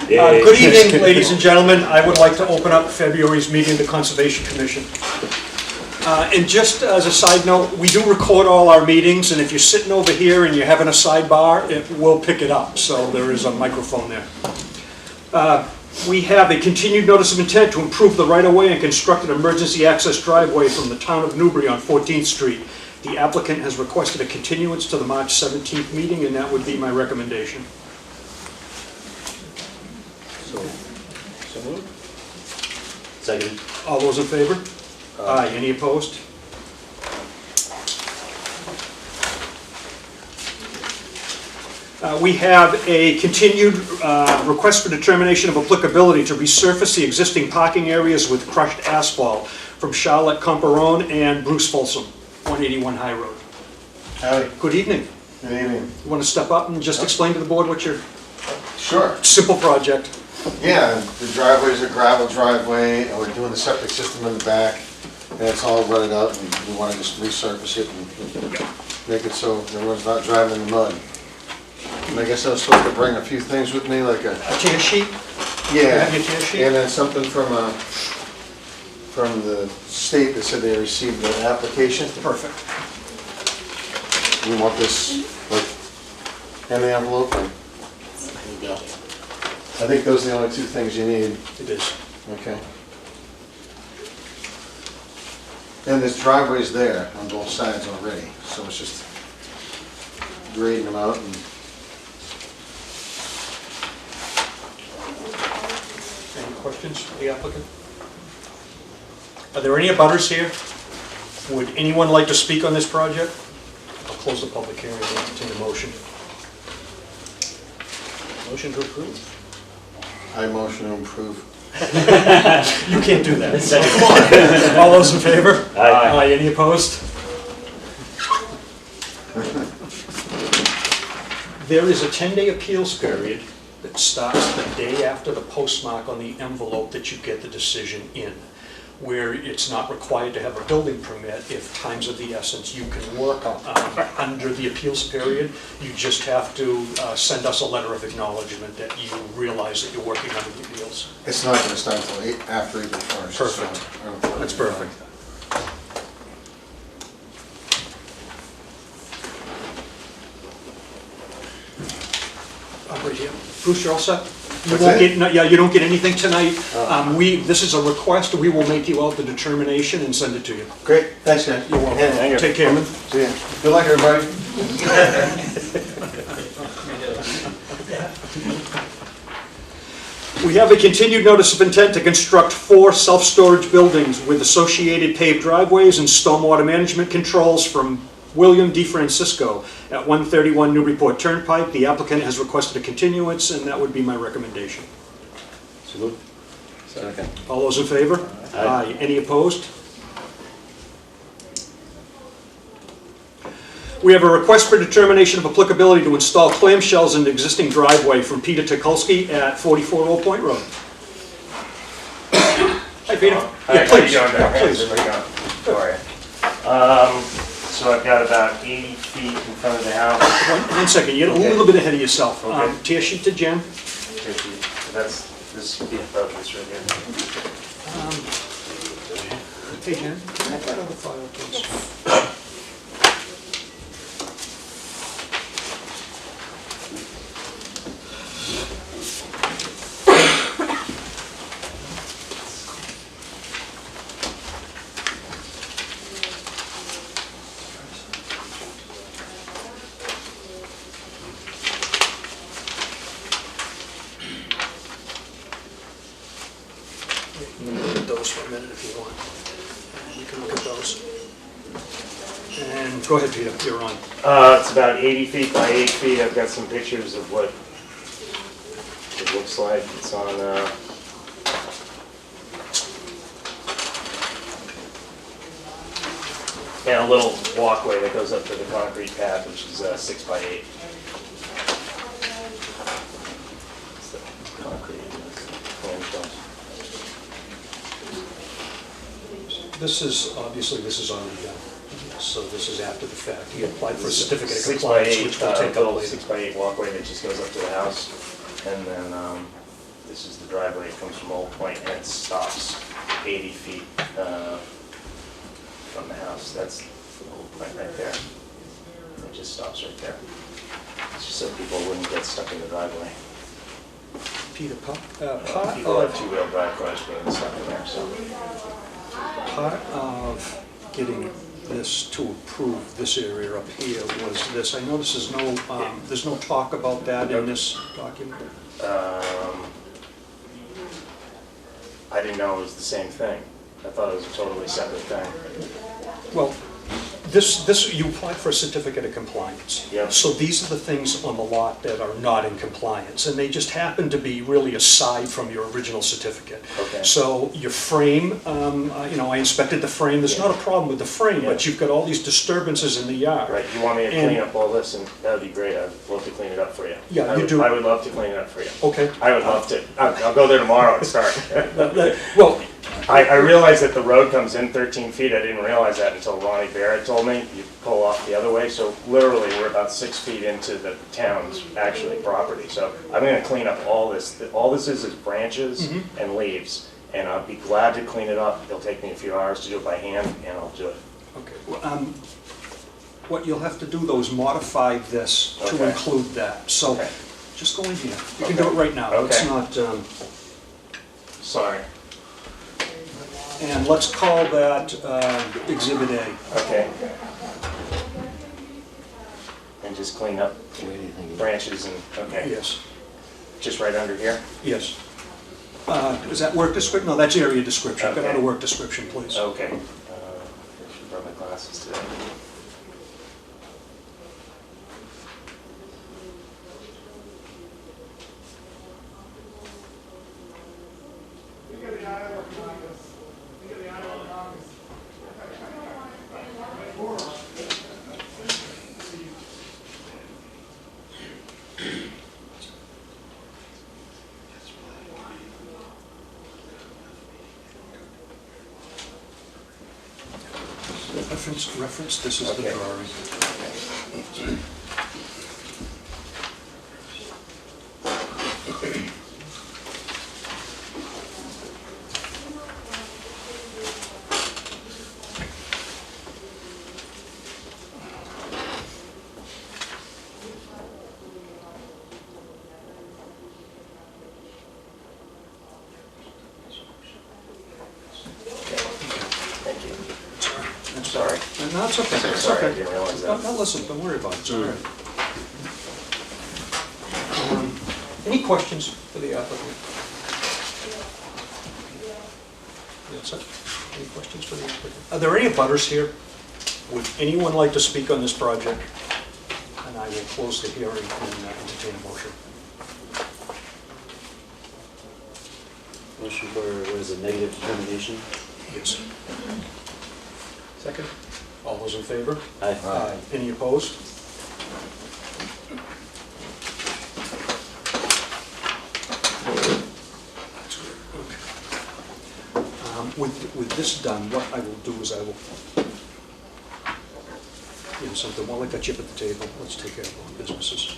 Good evening, ladies and gentlemen. I would like to open up February's meeting of the Conservation Commission. And just as a side note, we do record all our meetings, and if you're sitting over here and you're having a sidebar, it will pick it up, so there is a microphone there. We have a continued notice of intent to improve the right-of-way and construct an emergency access driveway from the town of Newbury on 14th Street. The applicant has requested a continuance to the March 17th meeting, and that would be my recommendation. So moved. Seconded. All those in favor? Aye. Any opposed? We have a continued request for determination of applicability to resurface the existing parking areas with crushed asphalt from Charlotte Comperone and Bruce Folsom, 181 High Road. Howdy. Good evening. Good evening. You want to step up and just explain to the board what your Sure. simple project? Yeah, the driveway's a gravel driveway, and we're doing the septic system in the back, and it's all rutted out, and we want to just resurface it and make it so everyone's not driving in the mud. And I guess I was supposed to bring a few things with me, like A tear sheet? yeah, Have your tear sheet? and then something from the state that said they received the application. Perfect. You want this, like, in the envelope? There you go. I think those are the only two things you need. It is. Okay. And this driveway's there on both sides already, so it's just grading them out and... Any questions for the applicant? Are there any abutters here? Would anyone like to speak on this project? I'll close the public hearing and entertain a motion. Motion to approve. I motion to approve. You can't do that. All those in favor? Aye. Any opposed? There is a 10-day appeals period that starts the day after the postmark on the envelope that you get the decision in, where it's not required to have a building permit if time's of the essence. You can work under the appeals period. You just have to send us a letter of acknowledgement that you realize that you're working under the appeals. It's not gonna start until after April 1st. Perfect. So That's perfect. Right here. Bruce, you're all set? You What's won't that? get, yeah, you don't get anything tonight. This is a request. We will make you out the determination and send it to you. Great, thanks, guys. You're welcome. Yeah, thank you. Take care. See ya. Good luck, everybody. We have a continued notice of intent to construct 4 self-storage buildings with associated paved driveways and stormwater management controls from William DeFrancisco at 131 Newburyport Turnpike. The applicant has requested a continuance, and that would be my recommendation. So moved. Second. All those in favor? Aye. Any opposed? We have a request for determination of applicability to install clamshells in the existing driveway from Peter Tukulski at 44 Old Point Road. Hi, Peter. Hi, Yeah, how you please. doing, Yeah, Doug? please. How are you? So I've got about 80 feet in front of the house. One second, you're a Okay. little bit ahead of yourself. Okay. Tear sheet to Jen. 50. That's this would be about this right here. Hey, Jen, can I have that other file, please? You can look at those for a minute if you want. You can look at those. And go ahead, Peter, you're on. It's about 80 feet by 8 feet. I've got some pictures of what it looks like. It's on. And a little walkway that goes up to the concrete pad, which is 6 by 8. It's the concrete clamshells. This is, obviously, this is already done, so this is after the fact. He applied for a certificate of 6 by compliance, 8, which we'll take up little later. 6 by 8 walkway that just goes up to the house, and then This is the driveway, it comes from Old Point and it stops 80 feet from the house. That's Old Point right there. It just stops right there. It's just so people wouldn't get stuck in the driveway. Peter, part People have of, two-wheel drive cars being stuck in there, so. part of getting this to approve this area up here was this. I notice there's no talk about that in this document. I didn't know it was the same thing. I thought it was a totally separate thing. Well, you applied for a certificate of compliance. Yep. So these are the things on the lot that are not in compliance, and they just happen to be really aside from your original certificate. Okay. So your frame, I inspected the frame, there's not a problem with the frame, but Yeah. you've got all these disturbances in the yard. Right, you want me to And- clean up all this, and that'd be great, I'd love to clean it up for you. Yeah, I you would- do. I would love to clean it up for you. Okay. I would love to. I'll go there tomorrow and start. Well, I realized that the road comes in 13 feet, I didn't realize that until Ronnie Barrett told me, you pull off the other way, so literally, we're about 6 feet into the town's actually property, so I'm gonna clean up all this. All this is branches Mm-hmm. and leaves, and I'll be glad to clean it up. It'll take me a few hours to do it by hand, and I'll do it. okay. Well, what you'll have to do though is modify this to Okay. include that. So Okay. just go in here. You can do it right now. It's Okay. not, Sorry. and let's call that Exhibit A. Okay. And just clean up branches and, okay, Yes, just right under here? yes. Is that work description? No, that's area description. Go down to Okay. work description, please. Okay. I should brought my glasses today. Reference, this is the Okay. drawing. Thank you. That's Sorry. No, it's okay. It's Sorry, I okay. didn't realize No, that. no, listen, don't worry about it. It's all right. Any questions for the applicant? That's it. Any questions for the applicant? Are there any abutters here? Would anyone like to speak on this project? And I will close the hearing and entertain a motion. Motion for, what is it, negative determination? Yes. Second. All those in favor? Aye. Any opposed? That's good. Okay. With this done, what I will do is I will, something, while I got you up at the table, let's take care of our businesses.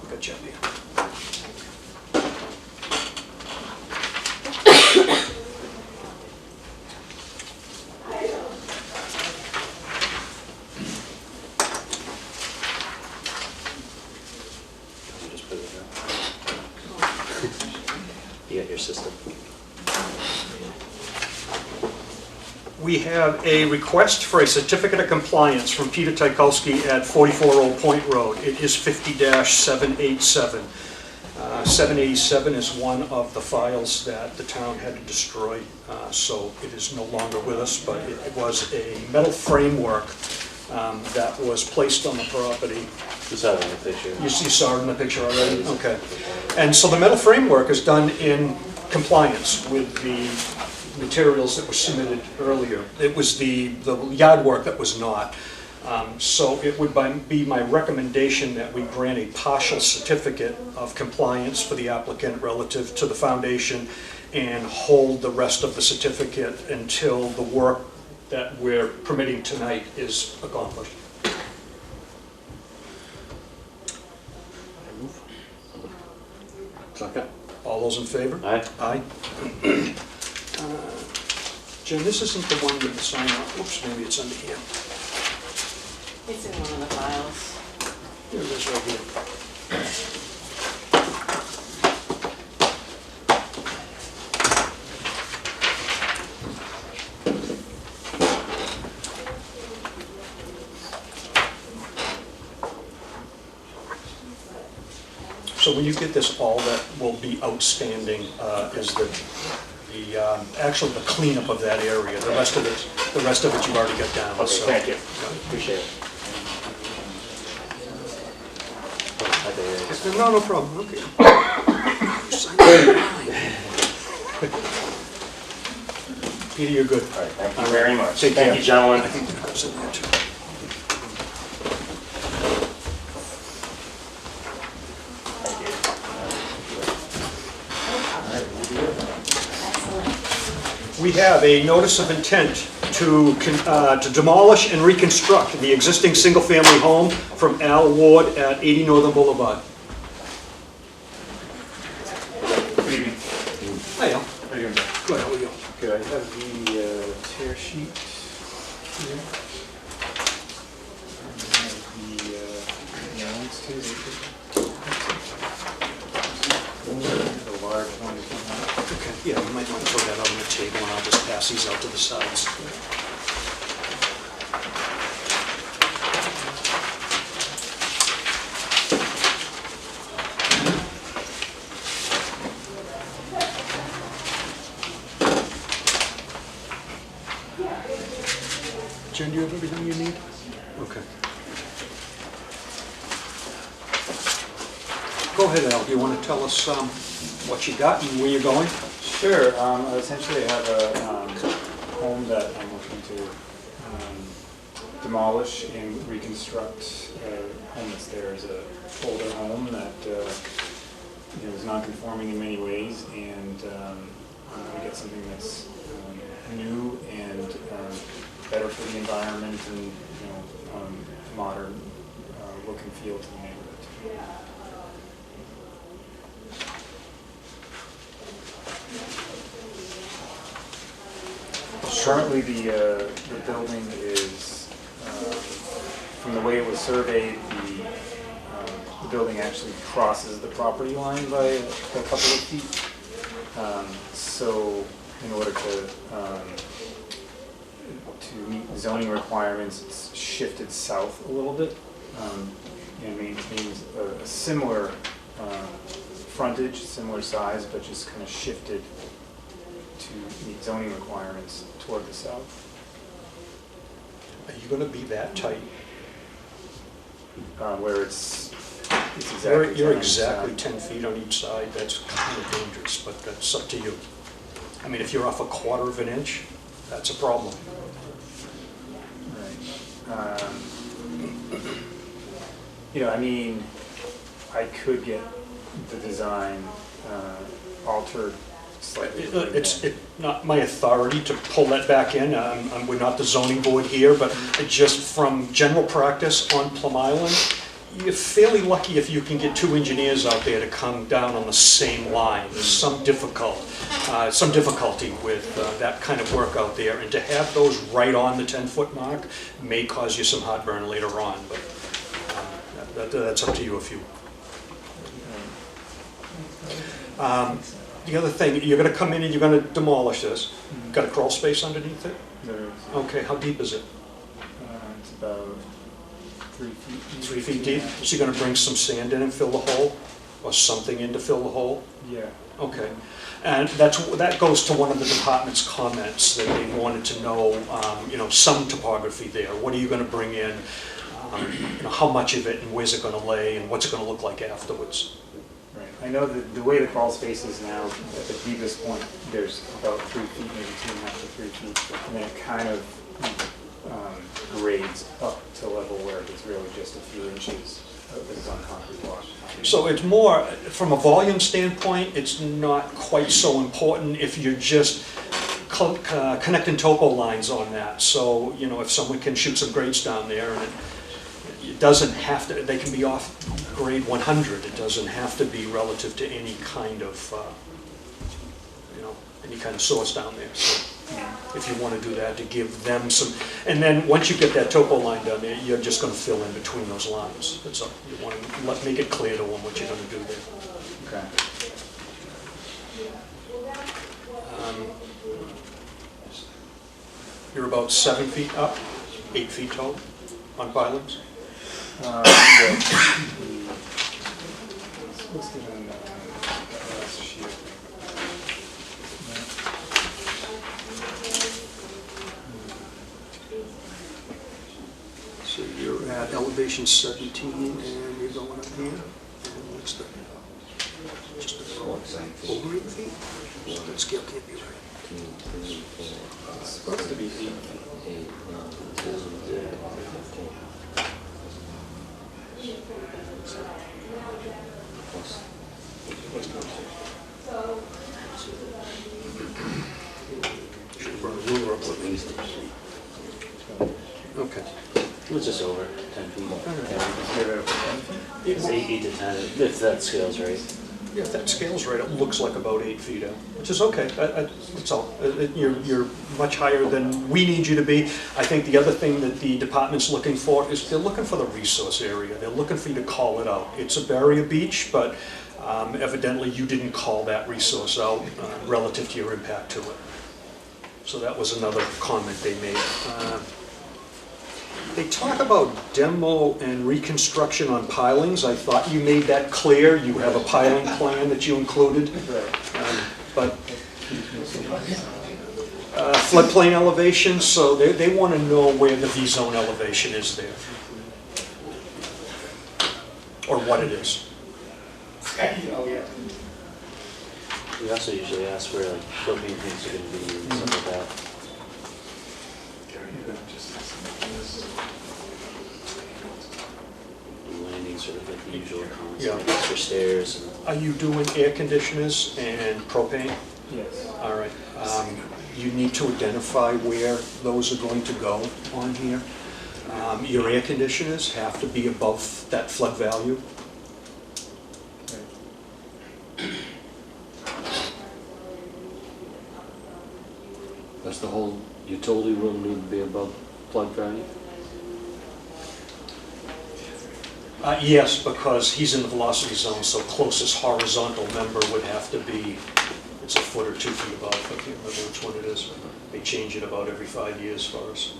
I got you up here. You just put it there. You got your system. We have a request for a certificate of compliance from Peter Tchaikovsky at 44 Old Point Road. It is 50-787. 787 is one of the files that the town had to destroy, so it is no longer with us, but it was a metal framework that was placed on the property. You saw it in the picture. You saw it in the picture already? Okay. And so the metal framework is done in compliance with the materials that were submitted earlier. It was the yard work that was not. So it would be my recommendation that we grant a partial certificate of compliance for the applicant relative to the foundation and hold the rest of the certificate until the work that we're permitting tonight is accomplished. Second. All All those in favor? Aye. Aye. Jen, this isn't the one with the sign on. Whoops, maybe it's under here. It's in one of the files. Here it is right here. So when you get this, all that will be outstanding is actually the cleanup of that area. The rest of it you've already got down. Okay, so- thank you. Appreciate it. I think it is. No problem, okay. Peter, you're good. All right, thank you very much. Take Thank care. you, gentlemen. I think that's in there too. We have a notice of intent to demolish and reconstruct the existing single-family home from Al Ward at 80 Northern Boulevard. Good evening. Hi, Al. How are you doing? Good, how are you? Good, I have the tear sheet here. I have the notes too. The large one. Okay, yeah, you might want to throw that out on the table, and I'll just pass these out to the sides. Jen, do you have everything you need? Okay. Go ahead, Al, do you want to tell us what you got and where you're going? Sure. Essentially, I have a home that I'm looking to demolish and reconstruct. A home that's there is a older home that is non-conforming in many ways, and I want to get something that's new and better for the environment and modern look and feel to the neighborhood. Currently, the building is, from the way it was surveyed, the building actually crosses the property line by a couple of feet. So, in order to meet zoning requirements, it's shifted south a little bit and maintains a similar frontage, similar size, but just kind of shifted to meet zoning requirements toward the south. Are you going to be that tight? Where it's exactly. You're 10 exactly south. 10 feet on each side, that's kind of dangerous, but that's up to you. I mean, if you're off a quarter of an inch, that's a problem. Right. I mean, I could get the design altered slightly. It's not my authority to pull that back in. We're not the zoning board here, but just from general practice on Plum Island, you're fairly lucky if you can get two engineers out there to come down on the same line. There's some difficulty with that kind of work out there, and to have those right on the 10-foot mark may cause you some heartburn later on, but that's up to you if you. The other thing, you're going to come in and you're going to demolish this. Got a crawl space underneath it? There is, Okay, how deep is it? it's about 3 feet. 3 feet deep? So you're going to bring some sand in and fill the hole? Or something in to fill the hole? Yeah. Okay. And that goes to one of the department's comments, that they wanted to know, some topography there. What are you going to bring in? How much of it, and where's it going to lay, and what's it going to look like afterwards? Right. I know that the way the crawl space is now, at the deepest point, there's about 3 feet, maybe 2.5 to 3 feet, and then it kind of grades up to a level where it's really just a few inches. This is on concrete block. So it's more, from a volume standpoint, it's not quite so important if you're just connecting topo lines on that. So, if someone can shoot some grades down there, and It doesn't have to, they can be off grade 100. It doesn't have to be relative to any kind of, any kind of source down there. So if you want to do that, to give them some, and then once you get that topo line down there, you're just going to fill in between those lines. That's all. You want to make it clear to them what you're going to do there. Okay. You're about 7 feet up, 8 feet tall on pilings. It's listed on the last sheet. So you're at elevation 17 and you're going up here. And what's the, just over 8 feet? So that scale can't be right. It's supposed to be 8 feet. Should run a ruler up with me. Okay. It's just over 10 feet. Give it a 10 feet? It's 8 to 10, if that scale's right. Yeah, if that scale's right, it looks like about 8 feet out, which is okay. That's all. You're much higher than we need you to be. I think the other thing that the department's looking for is they're looking for the resource area. They're looking for you to call it out. It's a barrier beach, but evidently you didn't call that resource out relative to your impact to it. So that was another comment they made. They talk about demo and reconstruction on pilings. I thought you made that clear. You have a piling plan that you included. But floodplain elevation, so they want to know where the V-zone elevation is there. Or what it is. We also usually ask where like floating things are going to be and stuff like that. Landing sort of like the usual comments, Yeah. like extra stairs and Are you doing air conditioners and propane? Yes. All right. You need to identify where those are going to go on here. Your air conditioners have to be above that flood value. Does the whole utility room need to be above flood value? Yes, because he's in the velocity zone, so closest horizontal member would have to be, it's a foot or 2 feet above. I can't remember which one it is. They change it about every 5 years for us.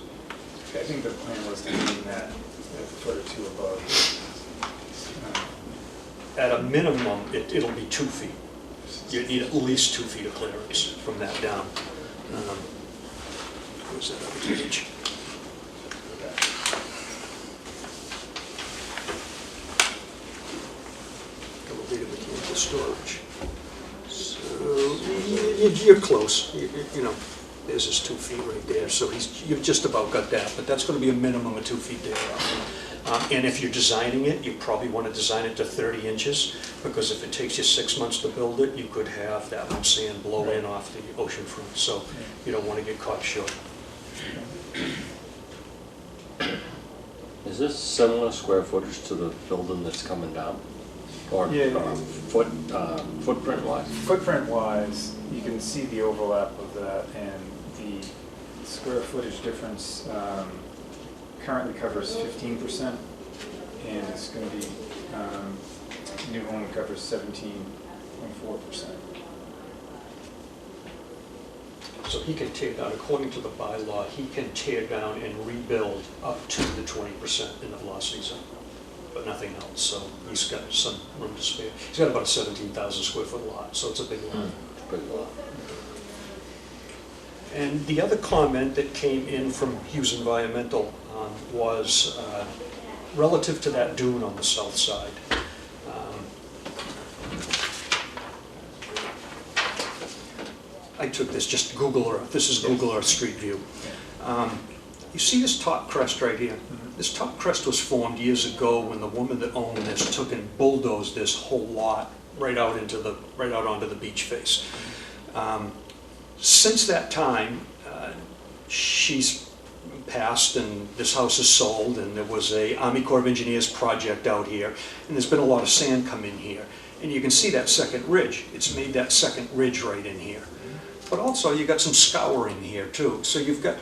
I think the plan was to mean that a foot or two above. At a minimum, it'll be 2 feet. You need at least 2 feet of clearance from that down. Where's that other page? Elevated mechanical storage. So you're close. You know, there's his 2 feet right there. So you've just about got that, but that's going to be a minimum of 2 feet there. And if you're designing it, you probably want to design it to 30 inches, because if it takes you 6 months to build it, you could have that much sand blow in off the ocean front. So you don't want to get caught short. Is this similar square footage to the building that's coming down? Or Yeah. footprint wise? Footprint wise, you can see the overlap of that, and the square footage difference currently covers 15%, and it's going to be, new home covers 17.4%. So he can tear down, according to the bylaw, he can tear down and rebuild up to the 20% in the velocity zone, but nothing else. So he's got some room to spare. He's got about a 17,000 square foot lot, so it's a big lot. Pretty well. And the other comment that came in from Hughes Environmental was relative to that dune on the south side. I took this, just Google Earth. This is Google Earth Street View. You see this top crest right here? This top crest was formed years ago when the woman that owned this took and bulldozed this whole lot right out onto the beach face. Since that time, she's passed and this house is sold, and there was a Army Corps of Engineers project out here, and there's been a lot of sand come in here. And you can see that second ridge. It's made that second ridge right in here. But also, you got some scouring here too. So you've got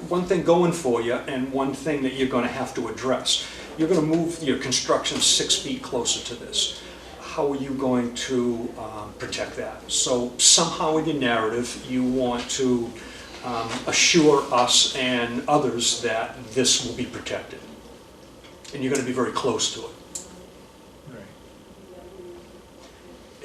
one thing going for you and one thing that you're gonna have to address. You're gonna move your construction 6 feet closer to this. How are you going to protect that? So somehow in your narrative, you want to assure us and others that this will be protected. And you're gonna be very close to it.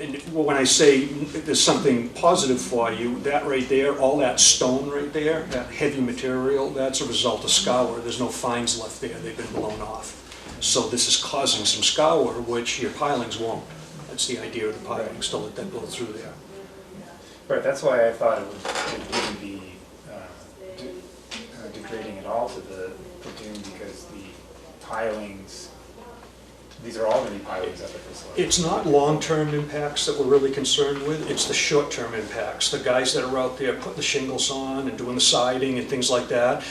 And when I say there's something positive for you, that right there, all that stone right there, that heavy material, that's a result of scour. There's no fines left there, they've been blown off. So this is causing some scour, which your pilings won't. That's the idea of the pilings, to let that go through there. Right, that's why I thought it wouldn't be degrading at all to the dune, because the pilings, these are all going to be pilings up at this level. It's not long-term impacts that we're really concerned with, it's the short-term impacts. The guys that are out there putting the shingles on and doing the siding and things like that,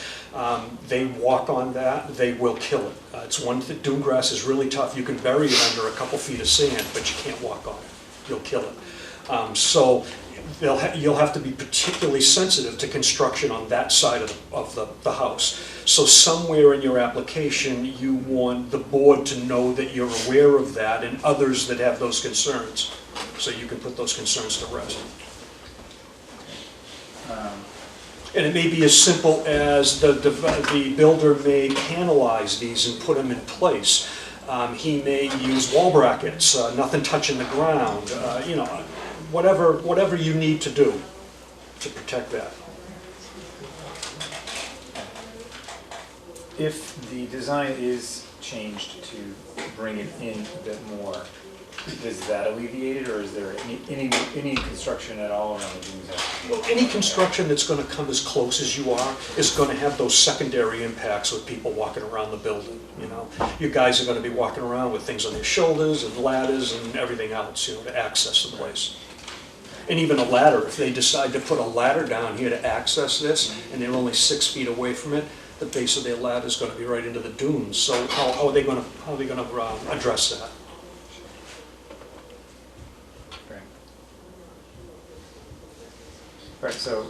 they walk on that, they will kill it. It's one thing, dune grass is really tough. You can bury it under a couple feet of sand, but you can't walk on it. You'll kill it. So you'll have to be particularly sensitive to construction on that side of the house. So somewhere in your application, you want the board to know that you're aware of that and others that have those concerns, so you can put those concerns to rest. And it may be as simple as the builder may panelize these and put them in place. He may use wall brackets, nothing touching the ground, you know, whatever you need to do to protect that. If the design is changed to bring it in a bit more, does that alleviate it, or is there any construction at all around the dunes? Well, any construction that's going to come as close as you are is going to have those secondary impacts with people walking around the building, you know. You guys are going to be walking around with things on their shoulders and ladders and everything else, you know, to access the place. And even a ladder, if they decide to put a ladder down here to access this, and they're only 6 feet away from it, the base of their ladder is going to be right into the dunes. So how are they going to address that? Right, so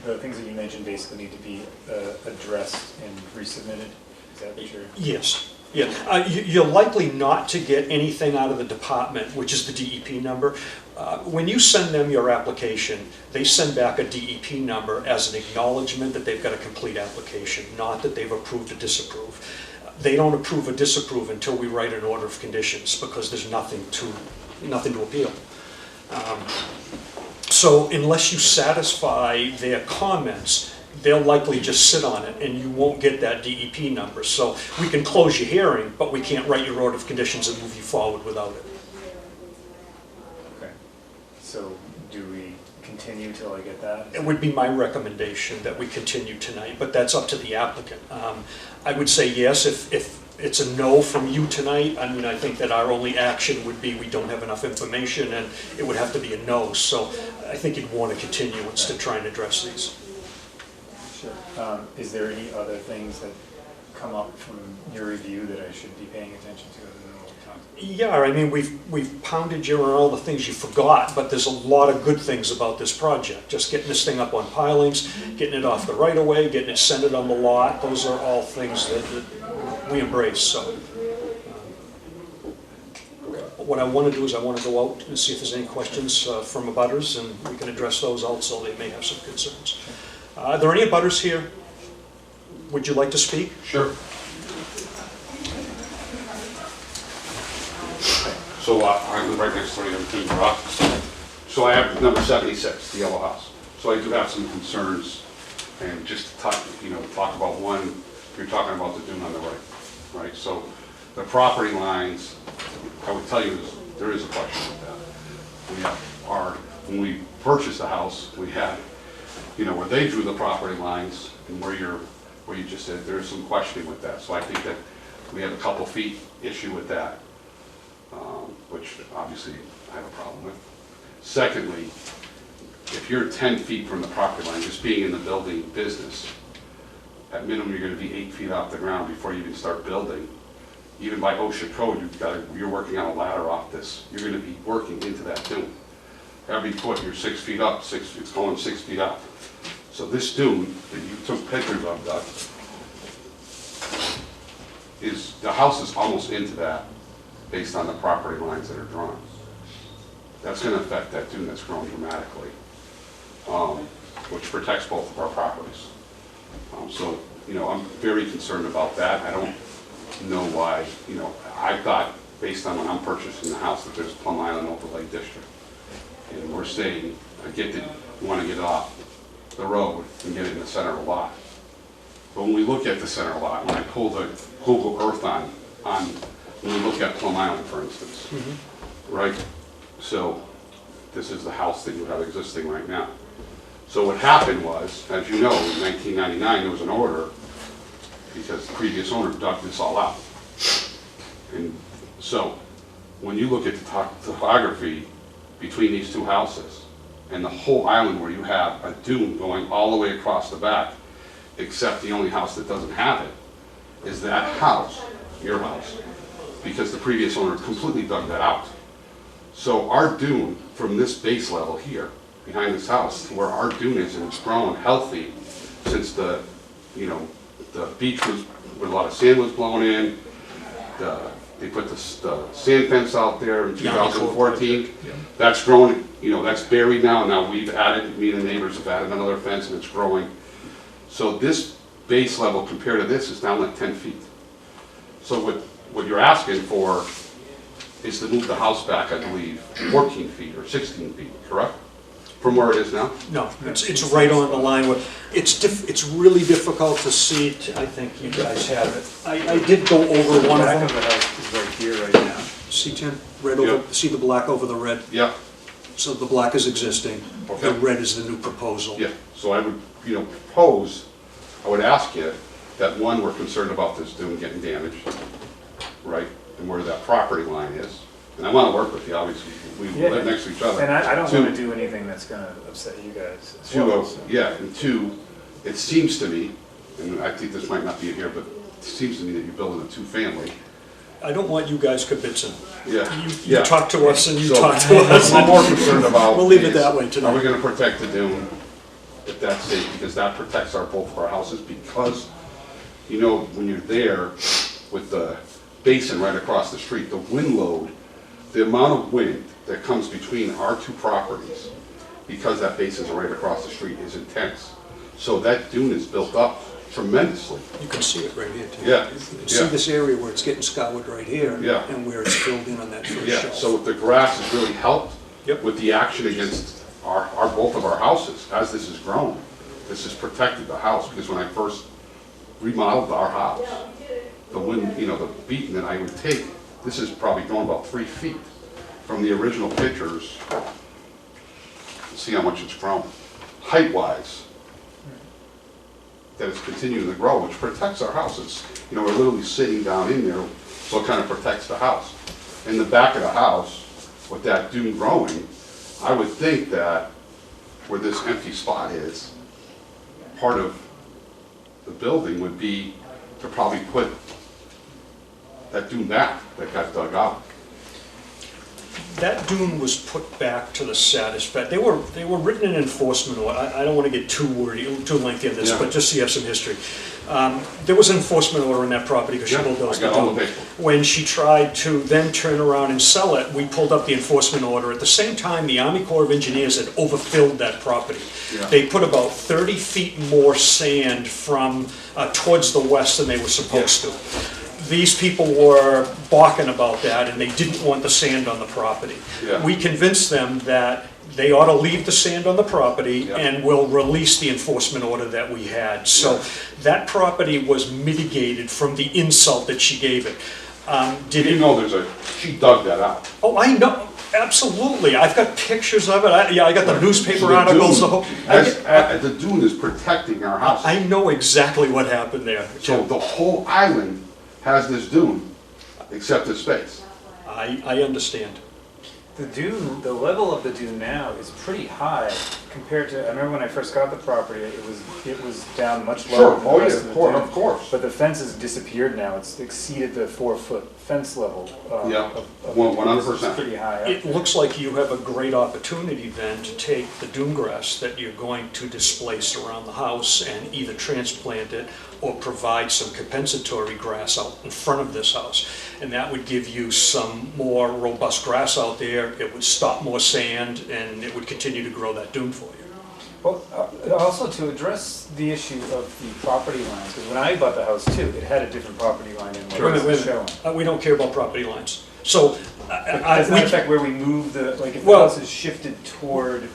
the things that you mentioned basically need to be addressed and resubmitted? Is that what you're... Yes. Yeah. You're likely not to get anything out of the department, which is the DEP number. When you send them your application, they send back a DEP number as an acknowledgement that they've got a complete application, not that they've approved or disapproved. They don't approve or disapprove until we write an order of conditions, because there's nothing to appeal. So unless you satisfy their comments, they'll likely just sit on it and you won't get that DEP number. So we can close your hearing, but we can't write your order of conditions and move you forward without it. Okay. So do we continue till I get that? It would be my recommendation that we continue tonight, but that's up to the applicant. I would say yes, if it's a no from you tonight. I mean, I think that our only action would be we don't have enough information, and it would have to be a no. So I think you'd want a continuance to try and address these. Sure. Is there any other things that come up from your review that I should be paying attention to other than what we talked about? Yeah, I mean, we've pounded you on all the things you forgot, but there's a lot of good things about this project. Just getting this thing up on pilings, getting it off the right-of-way, getting it centered on the lot, those are all things that we embrace. So what I want to do is I want to go out and see if there's any questions from abutters, and we can address those also. They may have some concerns. Are there any abutters here? Would you like to speak? Sure. So I live right next door to Timber Rock. So I have number 76, the yellow house. So I do have some concerns, and just to talk about one, you're talking about the dune on the right? So the property lines, I would tell you there is a question with that. When we purchased the house, we had, where they drew the property lines and where you just said there's some questioning with that. So I think that we have a couple feet issue with that, which obviously I have a problem with. Secondly, if you're 10 feet from the property line, just being in the building business, at minimum, you're gonna be 8 feet off the ground before you even start building. Even by OSHA code, you're working on a ladder off this. You're gonna be working into that dune. Every foot, you're 6 feet up, it's going 6 feet up. So this dune that you took pictures of, Doug, the house is almost into that based on the property lines that are drawn. That's gonna affect that dune that's grown dramatically, which protects both of our properties. So, I'm very concerned about that. I don't know why, I thought, based on when I'm purchasing the house, that there's Plum Island overlay district. And we're saying, I get that you wanna get off the road and get it in the center of the lot. But when we look at the center lot, when I pull the Google Earth on when we look at Plum Island, for instance, right? So this is the house that you have existing right now. So what happened was, as you know, in 1999, there was an order because the previous owner dug this all out. And so when you look at the topography between these two houses and the whole island where you have a dune going all the way across the back, except the only house that doesn't have it is that house, your house, because the previous owner completely dug that out. So our dune from this base level here, behind this house, to where our dune is, and it's grown healthy since the beach was, where a lot of sand was blown in, they put the sand fence out there in 2014. That's grown, that's buried now. Now we've added, me and the neighbors have added another fence and it's growing. So this base level compared to this is down like 10 feet. So what you're asking for is to move the house back, I believe, 14 feet or 16 feet, correct? From where it is now? No, it's right on the line where, it's really difficult to see, I think you guys have it. I did go over one Back of of the them. house is right here right now. See, Tim, red over, Yeah. see the black over the red? Yeah, So the black is existing, the Okay. red is the new proposal. yeah. So I would, propose, I would ask you that, one, we're concerned about this dune getting damaged, right? And where that property line is. And I want to work with you, obviously, we Yeah. live next to each other. And I don't Two- want to do anything that's going to upset you guys. as Two, well, so. yeah, and two, it seems to me, and I think this might not be here, but it seems to me that you're building a two-family. I don't want you guys convincing. Yeah. You Yeah. talk to us and you So, talk to us. what I'm more concerned about. We'll leave it is, that way tonight. Are we gonna protect the dune, if that's safe, because that protects both of our houses, because, when you're there with the basin right across the street, the wind load, the amount of wind that comes between our two properties, because that basin's right across the street, is intense. So that dune is built up tremendously. You can see it right here, too. Yeah, You can see yeah. this area where it's getting scoured right here. Yeah. And where it's filled in on that first Yeah, shelf. so the grass has really helped Yep. with the action against both of our houses. As this has grown, this has protected the house, because when I first remodeled our house, the wind, the beating that I would take, this is probably going about 3 feet from the original pictures. See how much it's grown, height-wise, that it's continuing to grow, which protects our houses. We're literally sitting down in there, so it kind of protects the house. In the back of the house, with that dune growing, I would think that where this empty spot is, part of the building would be to probably put that dune back that got dug out. That dune was put back to the satisfaction. They were written in enforcement order. I don't want to get too wordy, too lengthy on this, Yeah. but just so you have some history. There was an enforcement order in that property because she Yeah, bulldozed I the got all dune. the paperwork. When she tried to then turn around and sell it, we pulled up the enforcement order. At the same time, the Army Corps of Engineers had overfilled that property. Yeah. They put about 30 feet more sand from towards the west than they were supposed to. These people were balking about that, and they didn't want the sand on the property. Yeah. We convinced them that they ought to leave the sand on the property, Yeah. and we'll release the enforcement order that we had. So Yeah. that property was mitigated from the insult that she gave it. Did You it? know she dug that out. Oh, I know, absolutely. I've got pictures of it. I got the So newspaper the articles. dune- The whole, the dune is protecting our house. I know exactly what happened there. So the whole island has this dune, except the space. I understand. The dune, the level of the dune now is pretty high compared to, I remember when I first got the property, it was down much Sure, lower than the oh rest yeah, of the of dune. course. But the fence has disappeared now, it's exceeded the 4-foot fence level. Yeah, of 100%. It's pretty high up. It looks like you have a great opportunity then to take the dune grass that you're going to displace around the house and either transplant it or provide some compensatory grass out in front of this house. And that would give you some more robust grass out there, it would stop more sand, and it would continue to grow that dune for you. Well, also to address the issue of the property lines, because when I bought the house too, it had a different property line than what Wait a minute, it's wait a minute. showing. We don't care about property lines. So, Does that we, affect where we move the, like if the Well- house is shifted toward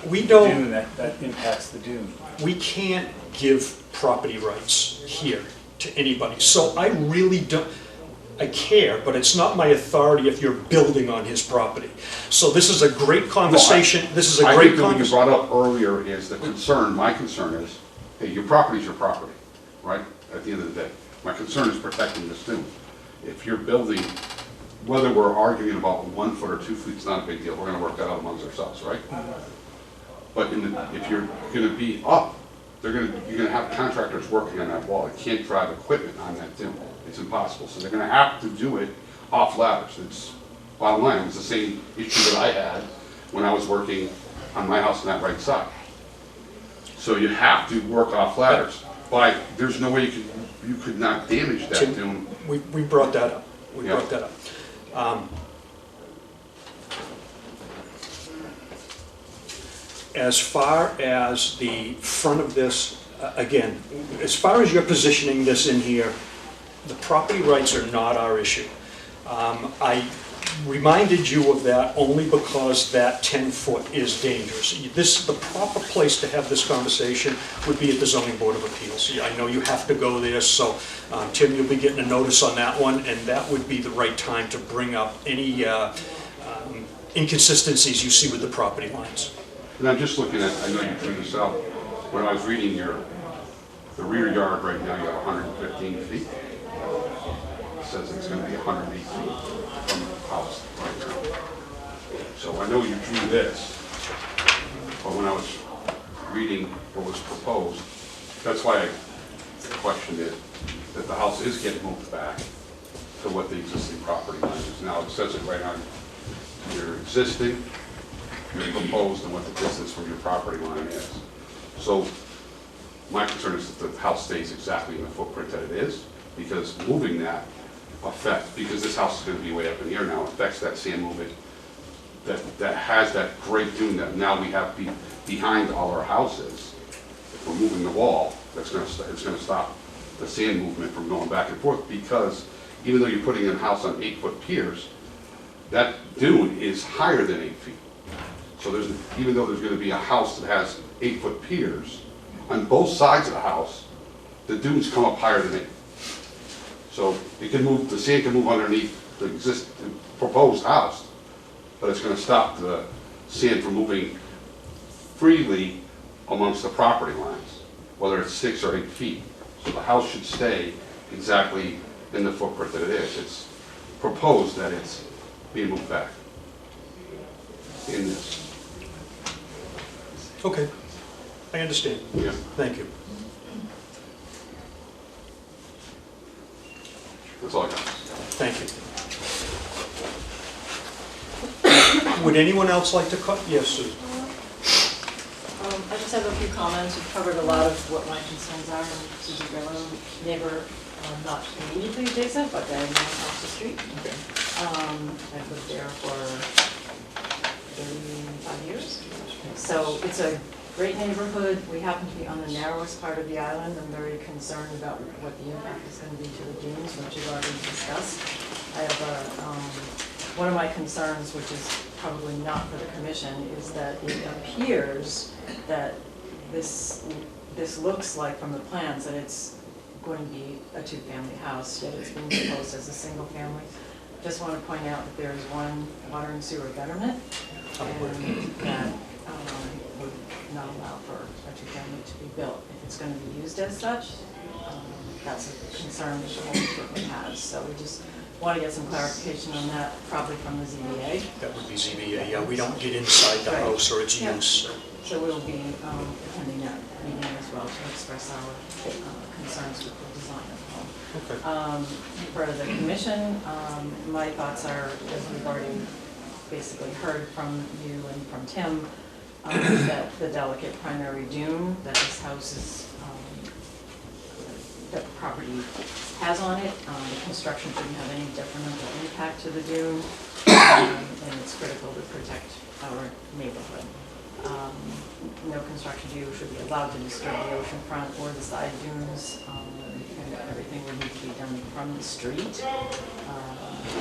we the don't, dune, that impacts the dune? we can't give property rights here to anybody. So I really don't, I care, but it's not my authority if you're building on his property. So this is a great conversation, this is a I great think that what you conversation. brought up earlier is the concern, my concern is, hey, your property's your property, right? At the end of the day. My concern is protecting this dune. If you're building, whether we're arguing about 1 foot or 2 feet, it's not a big deal, we're gonna work that out amongst ourselves, right? But if you're gonna be up, you're gonna have contractors working on that wall, they can't drive equipment on that dune, it's impossible, so they're gonna have to do it off ladders. It's, bottom line, it's the same issue that I had when I was working on my house on that right side. So you have to work off ladders, but there's no way you could not damage that Tim, dune. We brought that up, we Yeah. brought that up. As far as the front of this, again, as far as you're positioning this in here, the property rights are not our issue. I reminded you of that only because that 10-foot is dangerous. The proper place to have this conversation would be at the Zoning Board of Appeals. I know you have to go there, so Tim, you'll be getting a notice on that one, and that would be the right time to bring up any inconsistencies you see with the property lines. And I'm just looking at, I know you threw this out, when I was reading the rear yard right now, you have 115 feet. It says it's gonna be 108 feet from the house right now. So I know you drew this, but when I was reading what was proposed, that's why I questioned it, that the house is getting moved back to what the existing property line is. Now, it says it right on your existing, your proposed, and what the distance from your property line is. So my concern is that the house stays exactly in the footprint that it is, because moving that affects, because this house is gonna be way up in the air now, affects that sand movement that has that great dune that now we have behind all our houses. If we're moving the wall, it's gonna stop the sand movement from going back and forth, because even though you're putting in a house on 8-foot piers, that dune is higher than 8 feet. So even though there's gonna be a house that has 8-foot piers, on both sides of the house, the dunes come up higher than 8. So it can move, the sand can move underneath the existing proposed house, but it's gonna stop the sand from moving freely amongst the property lines, whether it's 6 or 8 feet. So the house should stay exactly in the footprint that it is. It's proposed that it's being moved back in this. Okay, I understand. Yeah. Thank you. That's all I got. Thank you. Would anyone else like to yes, Susan? I just have a few comments. You've covered a lot of what my concerns are. I'm Susan Grillo, neighbor, not immediately adjacent, but diagonal across the street. Okay. I've lived there for 35 years. So it's a great neighborhood. We happen to be on the narrowest part of the island. I'm very concerned about what the impact is going to be to the dunes, which you've already discussed. I have one of my concerns, which is probably not for the commission, is that it appears that this looks like from the plans that it's going to be a 2-family house, yet it's being proposed as a single family. Just want to point out that there is one water and sewer betterment, and that would not allow for a 2-family to be built. If it's going to be used as such, that's a concern that the whole department has. So we just want to get some clarification on that, probably from the ZBA. That would be ZBA, yeah, we don't get inside the Right. house or its Yeah. use. So we'll be attending that meeting as well to express our concerns with the design of the home. Okay. For the commission, my thoughts are, as we've already basically heard from you and from Tim, that the delicate primary dune that this house is, that the property has on it, the construction shouldn't have any detrimental impact to the dune, and it's critical to protect our neighborhood. No construction view should be allowed to disturb the ocean front or the side dunes, and everything would need to be done from the street.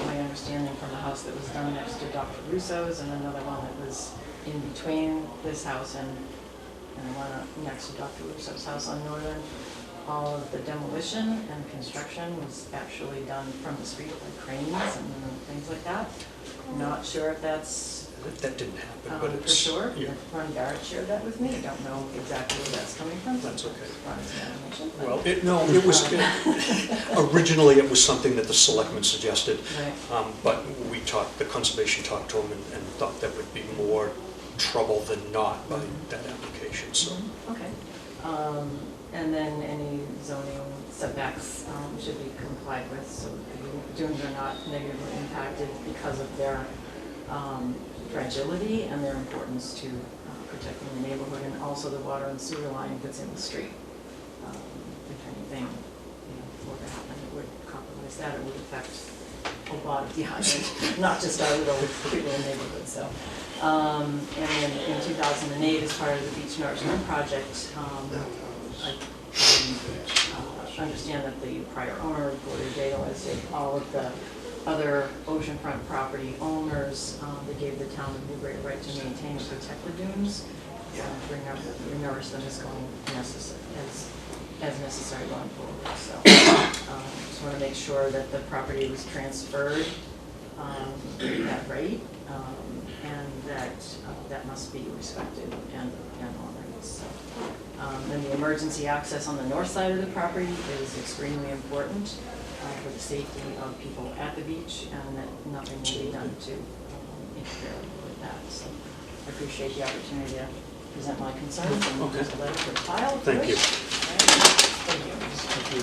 My understanding from the house that was done next to Dr. Russo's and another one that was in between this house and one next to Dr. Russo's house on Northern, all of the demolition and construction was actually done from the street by cranes and things like that. Not sure if that's That didn't happen, but for it's... sure. Yeah. Ron Garrett shared that with me. I don't know exactly where that's coming from. That's okay. Ron's information, but- Well, it was, originally it was something that the selectmen suggested, Right. but we talked, the conservation talked to them and thought that would be more trouble than not by that application, so. Okay. And then any zoning setbacks should be complied with, so the dunes are not negatively impacted because of their fragility and their importance to protecting the neighborhood and also the water and sewer line that's in the street. If anything, were to happen, it would compromise that, it would affect a lot of the island, not just our little neighborhood, so. And then in 2008, as part of the Beach Nourishment Project, I understand that the prior owner, Gloria Dale, as did all of the other oceanfront property owners, they gave the town of Newbury a right to maintain and protect the dunes, and nourish them as necessary going forward. So just want to make sure that the property was transferred at rate, and that must be respected and honored. So, and the emergency access on the north side of the property is extremely important for the safety of people at the beach, and that nothing will be done to interfere with that. So I appreciate the opportunity to present my concerns, and Okay. there's a letter for the file. Thank you. Thank you.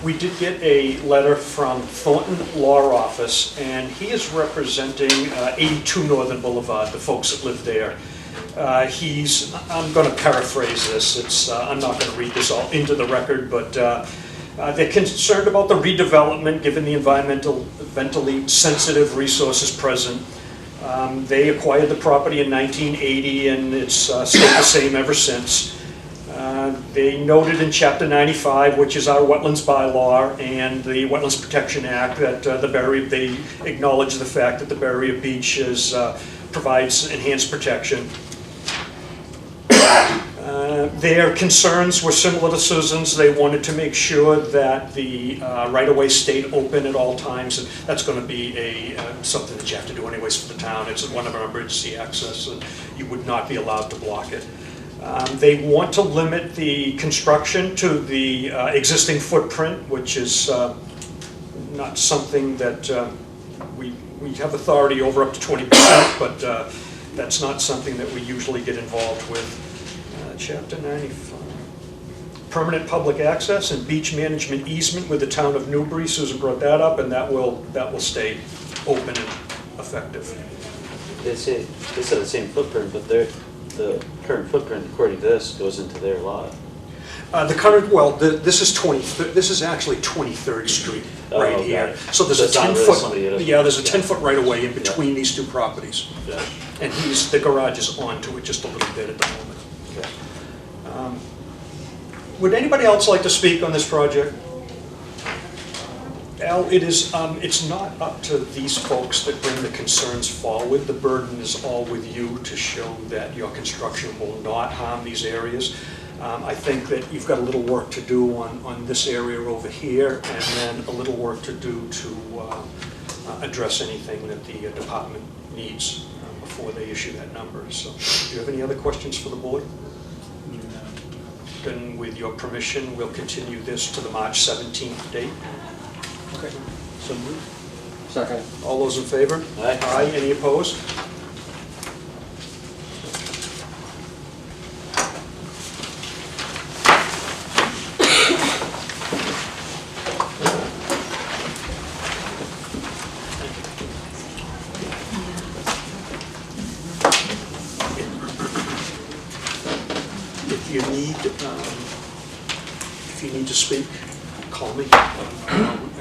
We did get a letter from Thornton Law Office, and he is representing 82 Northern Boulevard, the folks that live there. I'm going to paraphrase this, I'm not going to read this all into the record, but they're concerned about the redevelopment given the environmentally sensitive resources present. They acquired the property in 1980, and it's stayed the same ever since. They noted in Chapter 95, which is our wetlands bylaw, and the Wetlands Protection Act, that they acknowledge the fact that the barrier beach provides enhanced protection. Their concerns were similar to Susan's. They wanted to make sure that the right-of-way stayed open at all times, and that's going to be something that you have to do anyways for the town. It's one of our emergency access, and you would not be allowed to block it. They want to limit the construction to the existing footprint, which is not something that we have authority over up to 20%, but that's not something that we usually get involved with. Chapter 95. Permanent public access and beach management easement with the town of Newbury. Susan brought that up, and that will stay open and effective. They said the same footprint, but the current footprint, according to this, goes into their lot. This is actually 23rd Street right okay. here. So there's a That's not 10-foot, really somebody else. there's a Yeah. 10-foot right of way in between these two properties. Yeah. And the garage is onto it just a little bit at the moment. Okay. Would anybody else like to speak on this project? Al, it's not up to these folks that bring the concerns forward. The burden is all with you to show that your construction will not harm these areas. I think that you've got a little work to do on this area over here, and then a little work to do to address anything that the department needs before they issue that number. So, do you have any other questions for the board? Then, with your permission, we'll continue this to the March 17th date. Okay. So moved. Second. All those in favor? Aye. Aye, any opposed? If you need to speak, call me.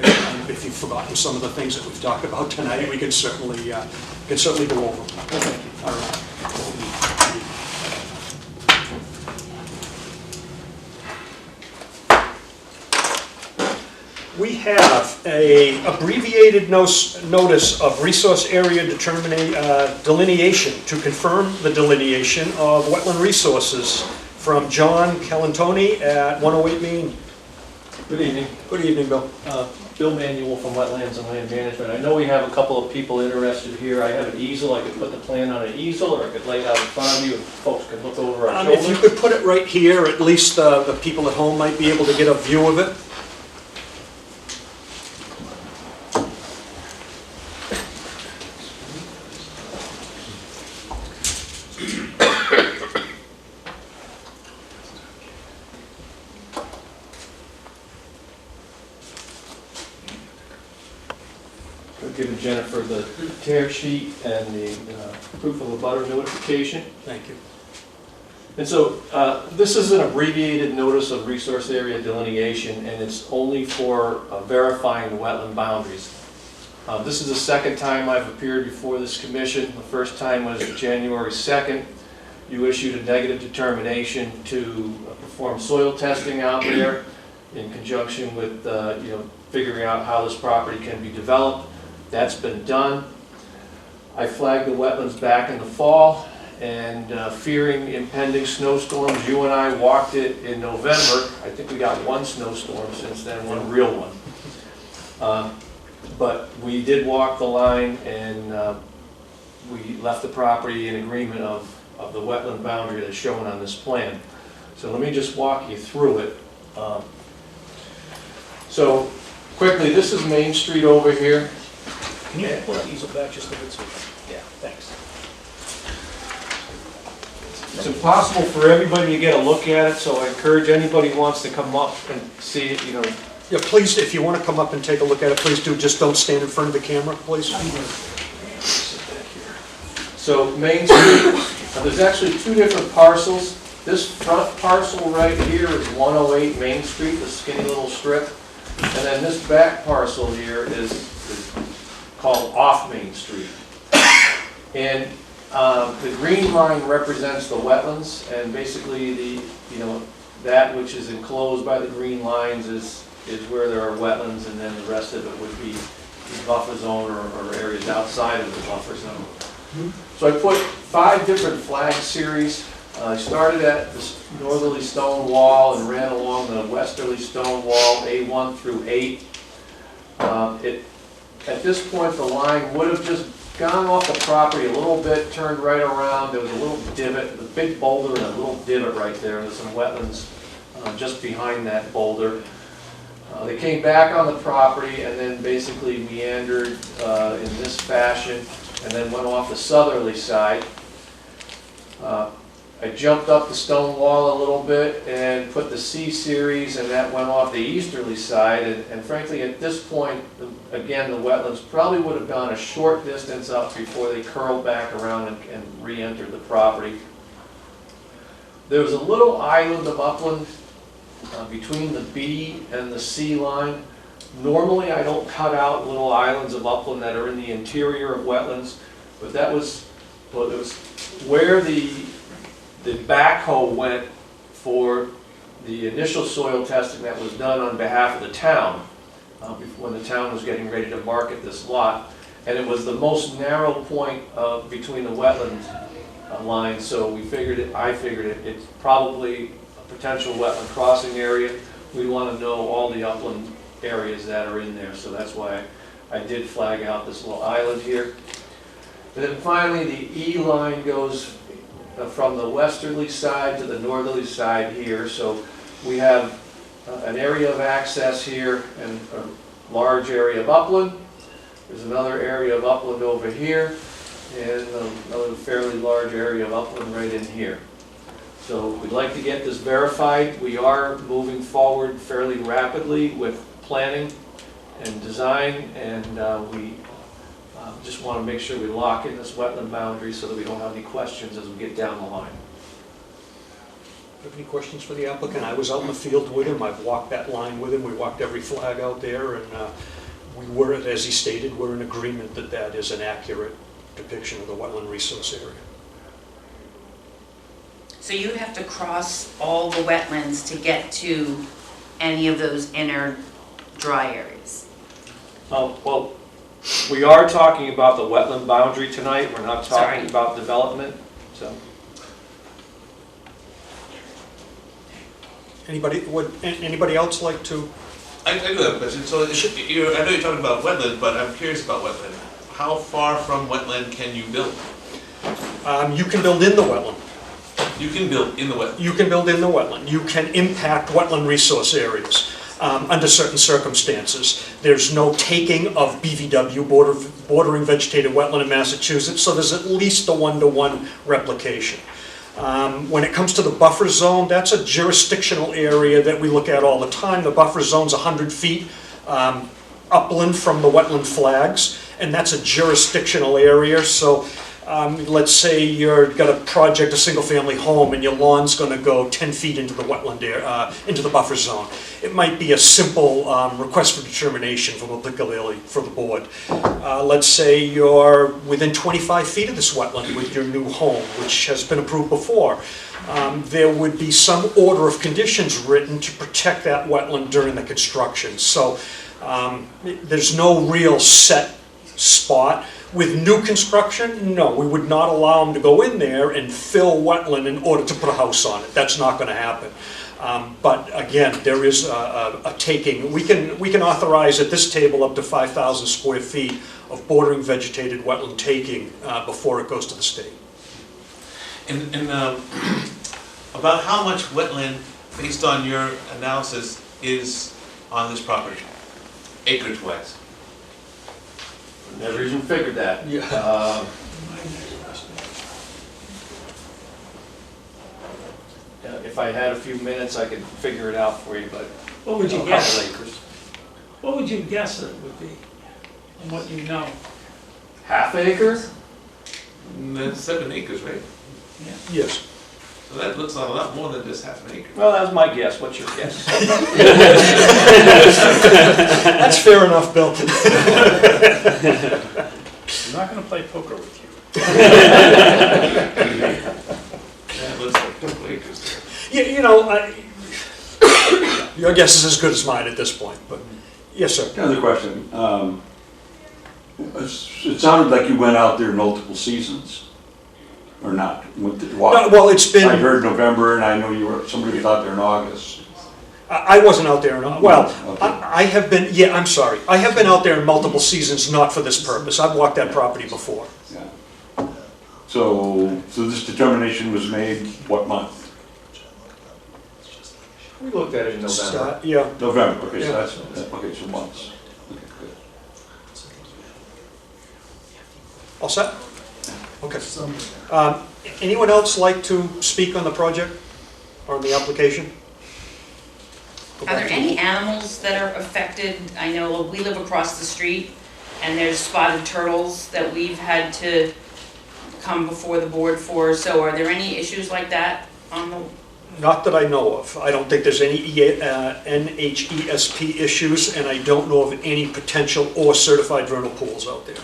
And if you've forgotten some of the things that we've talked about tonight, we can certainly go over them. All right. We have a abbreviated notice of resource area delineation to confirm the delineation of wetland resources from John Calantoni at 108 Main. Good evening. Good evening, Bill. Bill Manuel from Wetlands and Land Management. I know we have a couple of people interested here. I have an easel. I could put the plan on an easel, or I could lay it out in front of you, and folks can look over our If you shoulder. could put it right here, at least the people at home might be able to get a view of it. I've given Jennifer the tear sheet and the proof of a butter notification. Thank you. And so this is an abbreviated notice of resource area delineation, and it's only for verifying the wetland boundaries. This is the second time I've appeared before this commission. The first time was January 2nd. You issued a negative determination to perform soil testing out there in conjunction with figuring out how this property can be developed. That's been done. I flagged the wetlands back in the fall, and fearing impending snowstorms, you and I walked it in November. I think we got one snowstorm since then, one real one. But we did walk the line, and we left the property in agreement of the wetland boundary that's shown on this plan. So let me just walk you through it. So quickly, this is Main Street over here. Can you pull that easel back just a bit? Yeah, thanks. It's impossible for everybody to get a look at it, so I encourage anybody who wants to come up and see it, Yeah, please, if you want to come up and take a look at it, please do. Just don't stand in front of the camera, please. So Main Street, there's actually two different parcels. This front parcel right here is 108 Main Street, the skinny little strip. And then this back parcel here is called off Main Street. And the green line represents the wetlands, and basically that which is enclosed by the green lines is where there are wetlands, and then the rest of it would be the buffer zone or areas outside of the buffer zone. So I put 5 different flag series. I started at the northerly stone wall and ran along the westerly stone wall, A1 through 8. At this point, the line would have just gone off the property a little bit, turned right around. There was a little divot, the big boulder and a little divot right there. There's some wetlands just behind that boulder. They came back on the property and then basically meandered in this fashion, and then went off the southerly side. I jumped up the stone wall a little bit and put the C series, and that went off the easterly side. And frankly, at this point, again, the wetlands probably would have gone a short distance up before they curled back around and re-entered the property. There was a little island of upland between the B and the C line. Normally, I don't cut out little islands of upland that are in the interior of wetlands, but that was, well, it was where the backhoe went for the initial soil testing that was done on behalf of the town, when the town was getting ready to market this lot. And it was the most narrow point between the wetland lines, so I figured it's probably a potential wetland crossing area. We want to know all the upland areas that are in there, so that's why I did flag out this little island here. And then finally, the E line goes from the westerly side to the northerly side here. So we have an area of access here and a large area of upland. There's another area of upland over here, and another fairly large area of upland right in here. So we'd like to get this verified. We are moving forward fairly rapidly with planning and design, and we just want to make sure we lock in this wetland boundary so that we don't have any questions as we get down the line. Have any questions for the applicant? I was out in the field with him, I've walked that line with him, we walked every flag out there, and we were, as he stated, we're in agreement that that is an accurate depiction of the wetland resource area. So you have to cross all the wetlands to get to any of those inner dry areas? Well, we are talking about the wetland boundary tonight. We're not talking Sorry. about development, so. Anybody else like to? I do have a question. So I know you're talking about wetland, but I'm curious about wetland. How far from wetland can you build? You can build in the wetland. You can build in the wetland. You can build in the wetland. You can impact wetland resource areas under certain circumstances. There's no taking of BVW, bordering vegetated wetland in Massachusetts, so there's at least a one-to-one replication. When it comes to the buffer zone, that's a jurisdictional area that we look at all the time. The buffer zone's 100 feet upland from the wetland flags, and that's a jurisdictional area. So let's say you've got a project, a single-family home, and your lawn's going to go 10 feet into the wetland area, into the buffer zone. It might be a simple request for determination from particularly for the board. Let's say you're within 25 feet of this wetland with your new home, which has been approved before. There would be some order of conditions written to protect that wetland during the construction. So there's no real set spot. With new construction, no, we would not allow them to go in there and fill wetland in order to put a house on it. That's not going to happen. But again, there is a taking. We can authorize at this table up to 5,000 square feet of bordering vegetated wetland taking before it goes to the state. And about how much wetland, based on your analysis, is on this property, acreage-wise? Never even figured that. Yeah. If I had a few minutes, I could figure it out for you, but. What would you a guess? couple acres. What would you guess it would be, from what you know? Half acre? That's 7 acres, right? Yes. So that looks like a lot more than just half an acre. Well, that's my guess. What's your guess? That's fair enough, Bill. I'm not gonna play poker with you. That looks like 2 acres. You know, your guess is as good as mine at this point, but, yes, sir. Another question. It sounded like you went out there multiple seasons, or not? No, well, it's been. I heard November, and I know somebody was out there in August. I wasn't out there, well, Okay. I have been, yeah, I'm sorry. I have been out there in multiple seasons, not for this purpose. I've walked that property before. Yeah. So this determination was made what month? We looked at it in November. Yeah. November, okay, Yeah. so okay, so months. Okay, good. All set? Okay. Anyone else like to speak on the project or on the application? Go Are back there to- any animals that are affected? I know we live across the street and there's spotted turtles that we've had to come before the board for. So are there any issues like that on the? Not that I know of. I don't think there's any NHESP issues, and I don't know of any potential or certified vernal pools out there.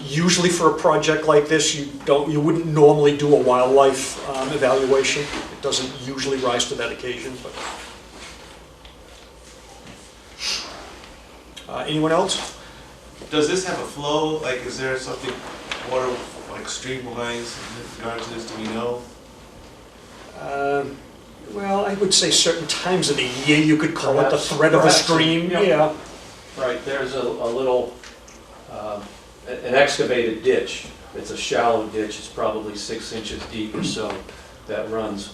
Usually for a project like this, you wouldn't normally do a wildlife evaluation. It doesn't usually rise to that occasion, but. Anyone else? Does this have a flow? Like, is there something, water, like stream-wise, in regard to this, do we know? Well, I would say certain times of the year you could call it the Perhaps- thread of a perhaps, stream, yeah. yeah. Right, there's a little, an excavated ditch. It's a shallow ditch, it's probably 6 inches deep or so, that runs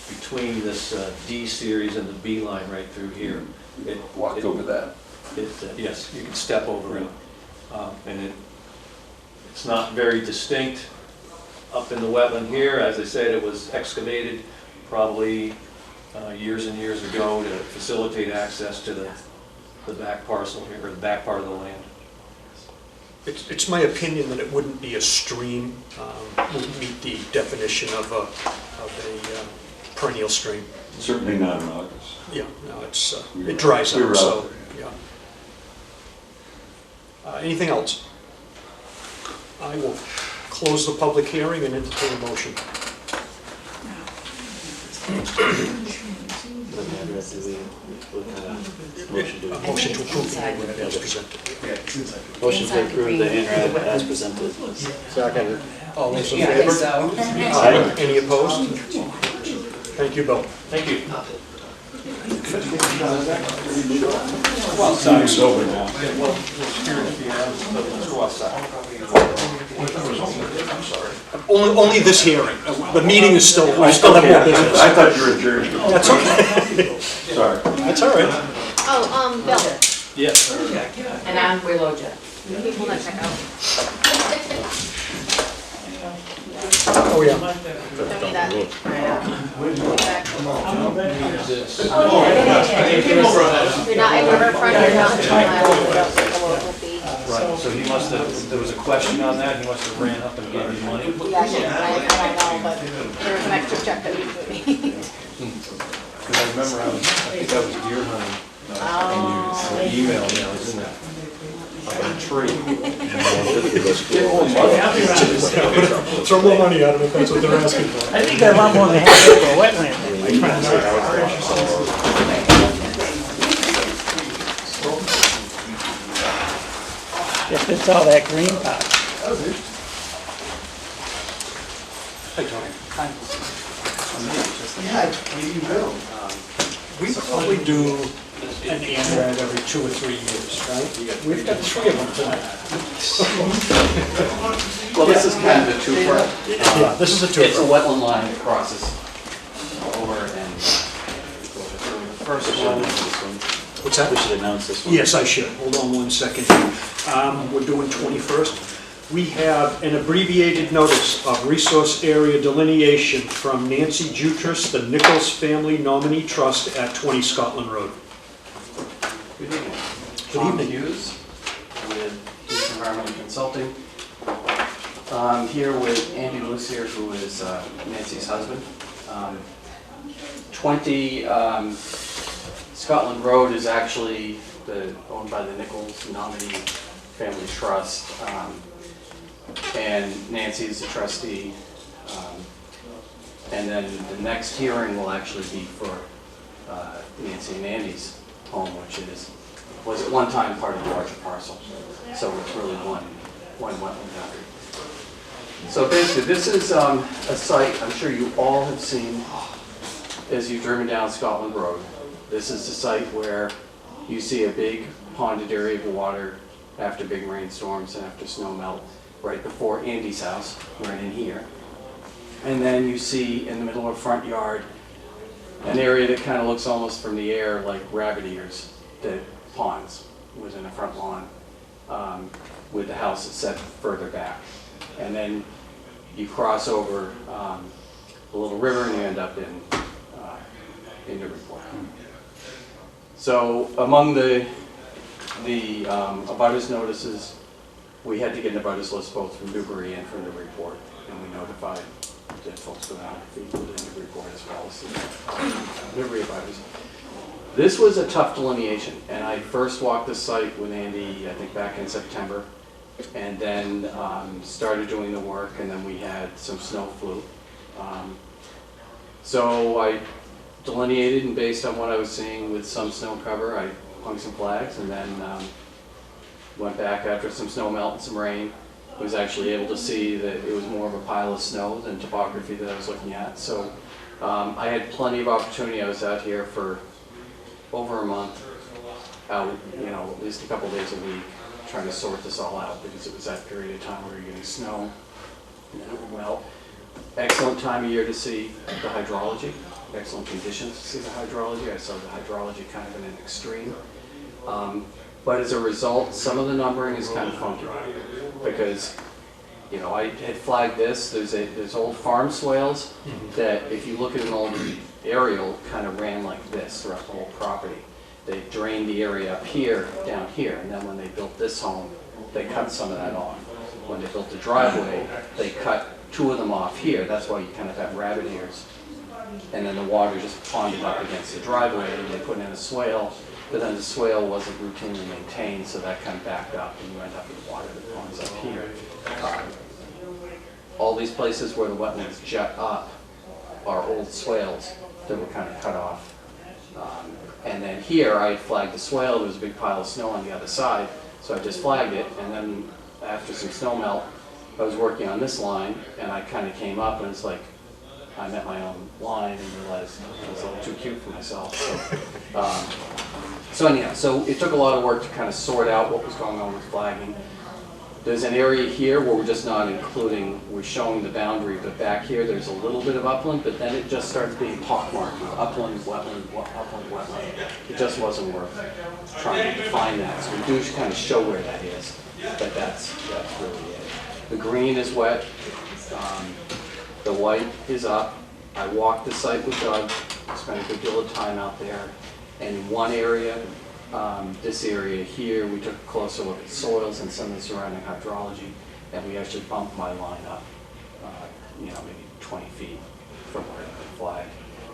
between this D series and the B line right through here. Walked over that. Yes, you can step over it. And it's not very distinct up in the wetland here. As I said, it was excavated probably years and years ago to facilitate access to the back parcel here, or the back part of the land. It's my opinion that it wouldn't be a stream, wouldn't meet the definition of a perennial stream. Certainly not in August. Yeah, no, it dries We were out, out so, yeah. Anything else? I will close the public hearing and entertain a motion. Motion to A motion to approve the agreement as presented. Motion to approve the INRAD as presented. Second. All those in favor? Aye. Any opposed? Thank you, Bill. Thank you. It's over now. Only this hearing. The meeting is still, we still have more business. I thought you were adjourned. That's okay. Sorry. That's all right. Oh, Bill, Yes. And I'm Willow Jet. people that check out. Oh, yeah. Don't need that. You're not in Riverfront, you're not in the local fee. Right, so he must have, there was a question on that, he must have ran up and gave you money. Yeah, I know, but there was an extra check that we need. Because I remember I think that was deer hunting. And you emailed me, I was in that, up in a tree. Throw more money at them if that's what they're asking for. I think I want more than half acre wetland. If it's all that green part. Hi, Tony. We probably do an ANRAD every 2 or 3 years, right? We've got 3 of them tonight. Well, this is kind of a two-part. Yeah, this is a It's a two. wetland line that crosses over and the first one. What's that? We should announce this one. Yes, I should. Hold on 1 second. We're doing 21st. We have an abbreviated notice of resource area delineation from Nancy Jutras, the Nichols Family Nominee Trust at 20 Scotland Road. Good evening. Good Tom evening. Hughes with Hughes Environmental Consulting. I'm here with Andy Lucier, who is Nancy's husband. 20 Scotland Road is actually owned by the Nichols Nominee Family Trust. And Nancy is the trustee. And then the next hearing will actually be for Nancy and Andy's home, which was at one time part of the larger parcel. So it's really one wetland boundary. So basically, this is a site I'm sure you all have seen as you've driven down Scotland Road. This is the site where you see a big ponded area of water after big rainstorms and after snow melt, right before Andy's house, right in here. And then you see in the middle of the front yard, an area that kind of looks almost from the air like rabbit ears, the ponds within the front lawn, with the house that's set further back. And then you cross over a little river and you end up in Newburyport. So among the abutters notices, we had to get an abutters list both from Newbury and from Newburyport, and we notified the folks within 100 feet within Newburyport as well as the Newbury abutters. This was a tough delineation, and I first walked the site with Andy, I think back in September, and then started doing the work, and then we had some snow flu. So I delineated, and based on what I was seeing with some snow cover, I hung some flags, and then went back after some snow melt and some rain. I was actually able to see that it was more of a pile of snow than topography that I was looking at. So I had plenty of opportunity. I was out here for over a month, out, at least a couple days a week, trying to sort this all out because it was that period of time where you're getting snow and then it would melt. Excellent time of year to see the hydrology, excellent conditions to see the hydrology. I saw the hydrology kind of in an extreme. But as a result, some of the numbering is kind of funky, because, you know, I had flagged this, there's old farm swales that, if you look at an old aerial, kind of ran like this throughout the whole property. They drained the area up here, down here, and then when they built this home, they cut some of that off. When they built the driveway, they cut 2 of them off here, that's why you kind of have rabbit ears. And then the water just ponded up against the driveway, and they put in a swale, but then the swale wasn't routinely maintained, so that kind of backed up, and you end up with water that ponds up here. All these places where the wetlands jet up are old swales that were kind of cut off. And then here, I had flagged the swale, there was a big pile of snow on the other side, so I just flagged it, and then after some snow melt, I was working on this line, and I kind of came up, and it's like, I met my own line and realized I was a little too cute for myself. So anyhow, so it took a lot of work to kind of sort out what was going on with flagging. There's an area here where we're just not including, we're showing the boundary, but back here there's a little bit of upland, but then it just starts being pockmarked with upland, wetland, upland, wetland. It just wasn't worth trying to define that. So we do kind of show where that is, but that's really it. The green is wet. The white is up. I walked the site with Doug, spent a good deal of time out there. And in one area, this area here, we took a closer look at soils and some of the surrounding hydrology, and we actually bumped my line up, you know, maybe 20 feet from where it had been flagged.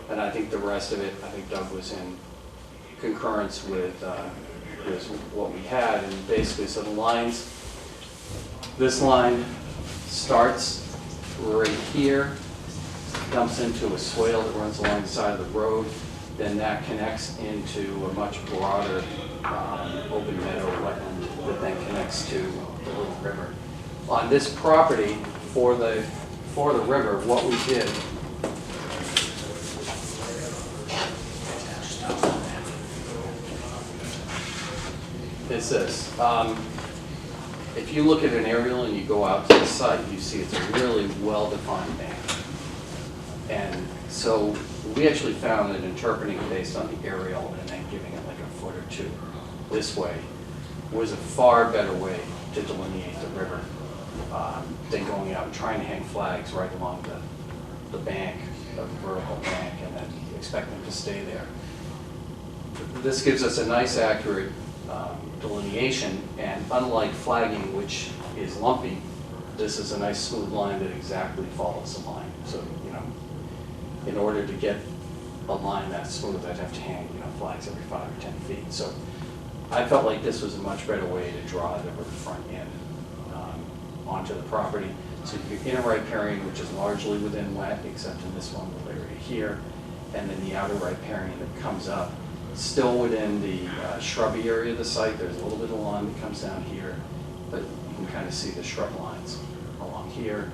And I think the rest of it, I think Doug was in concurrence with what we had, and basically, so the lines, this line starts right here, dumps into a swale that runs along the side of the road, then that connects into a much broader open meadow wetland that then connects to the little river. On this property, for the river, what we did is this. If you look at an aerial and you go out to the site, you see it's a really well-defined bank. And so we actually found that interpreting it based on the aerial and then giving it like a foot or two this way was a far better way to delineate the river than going out and trying to hang flags right along the bank, the vertical bank, and then expect them to stay there. This gives us a nice, accurate delineation, and unlike flagging, which is lumpy, this is a nice smooth line that exactly follows the line. So, you know, in order to get a line that smooth, I'd have to hang, you know, flags every 5 or 10 feet. So I felt like this was a much better way to draw the riverfront in onto the property. So your inner riparian, which is largely within wet, except in this one little area here, and then the outer riparian that comes up, still within the shrubby area of the site. There's a little bit of lawn that comes down here, but you can kind of see the shrub lines along here.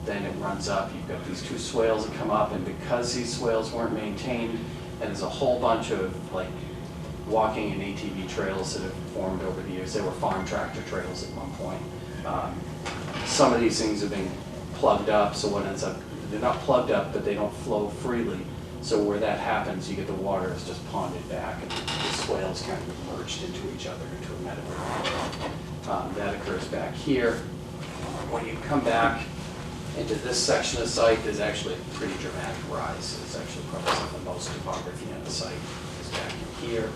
Then it runs up, you've got these 2 swales that come up, and because these swales weren't maintained, and there's a whole bunch of like walking and ATV trails that have formed over the years. They were farm tractor trails at one point. Some of these things have been plugged up, so what ends up, they're not plugged up, but they don't flow freely. So where that happens, you get the water is just ponded back, and the swales kind of merged into each other into a meadow. That occurs back here. When you come back into this section of the site, there's actually a pretty dramatic rise. It's actually probably some of the most topography on the site is back in here.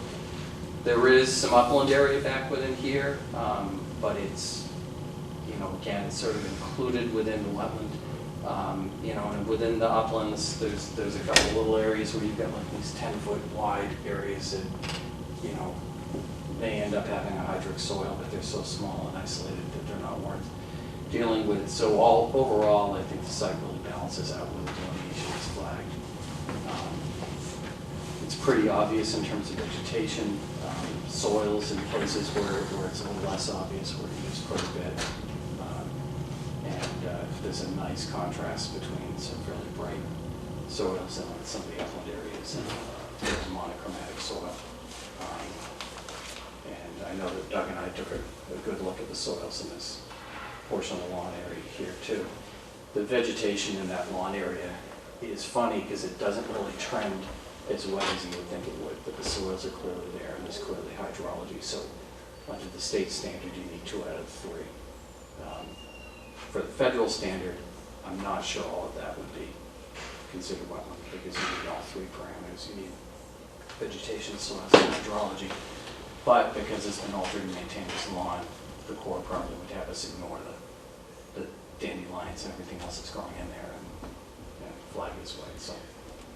There is some upland area back within here, but it's, you know, again, it's sort of included within the wetland. You know, and within the uplands, there's a couple of little areas where you've got like these 10-foot wide areas that, you know, may end up having a hydric soil, but they're so small and isolated that they're not worth dealing with. So overall, I think the site really balances out with the delineation is flagged. It's pretty obvious in terms of vegetation, soils in places where it's a little less obvious, where you use quite a bit. There's a nice contrast between some fairly bright soils and some of the upland areas and very monochromatic soil. And I know that Doug and I took a good look at the soils in this portion of the lawn area here too. The vegetation in that lawn area is funny because it doesn't really trend as wet as you would think it would, but the soils are clearly there and there's clearly hydrology. So under the state standard, you need 2 out of 3. For the federal standard, I'm not sure all of that would be considered wetland because you need all 3 parameters. You need vegetation, soils, and hydrology. But because it's been altered and maintained as lawn, the Corps probably would have us ignore the dandelions and everything else that's growing in there and flag this way. So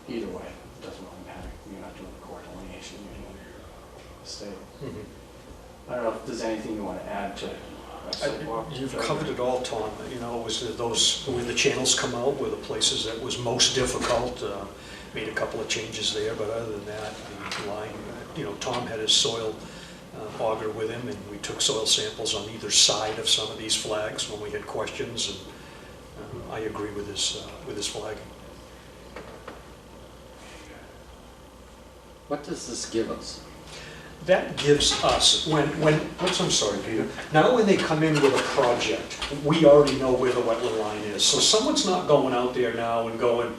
either way, it doesn't really matter. You're not doing the Corps delineation, you're doing the state. I don't know if there's anything you want to add to sidewalk. You've covered it all, Tom. You know, it was those, where the channels come out were the places that was most difficult. Made a couple of changes there, but other than that, the line, you know, Tom had his soil auger with him, and we took soil samples on either side of some of these flags when we had questions, and I agree with his flagging. What does this give us? That gives us, I'm sorry, Peter. Now when they come in with a project, we already know where the wetland line is. So someone's not going out there now and going,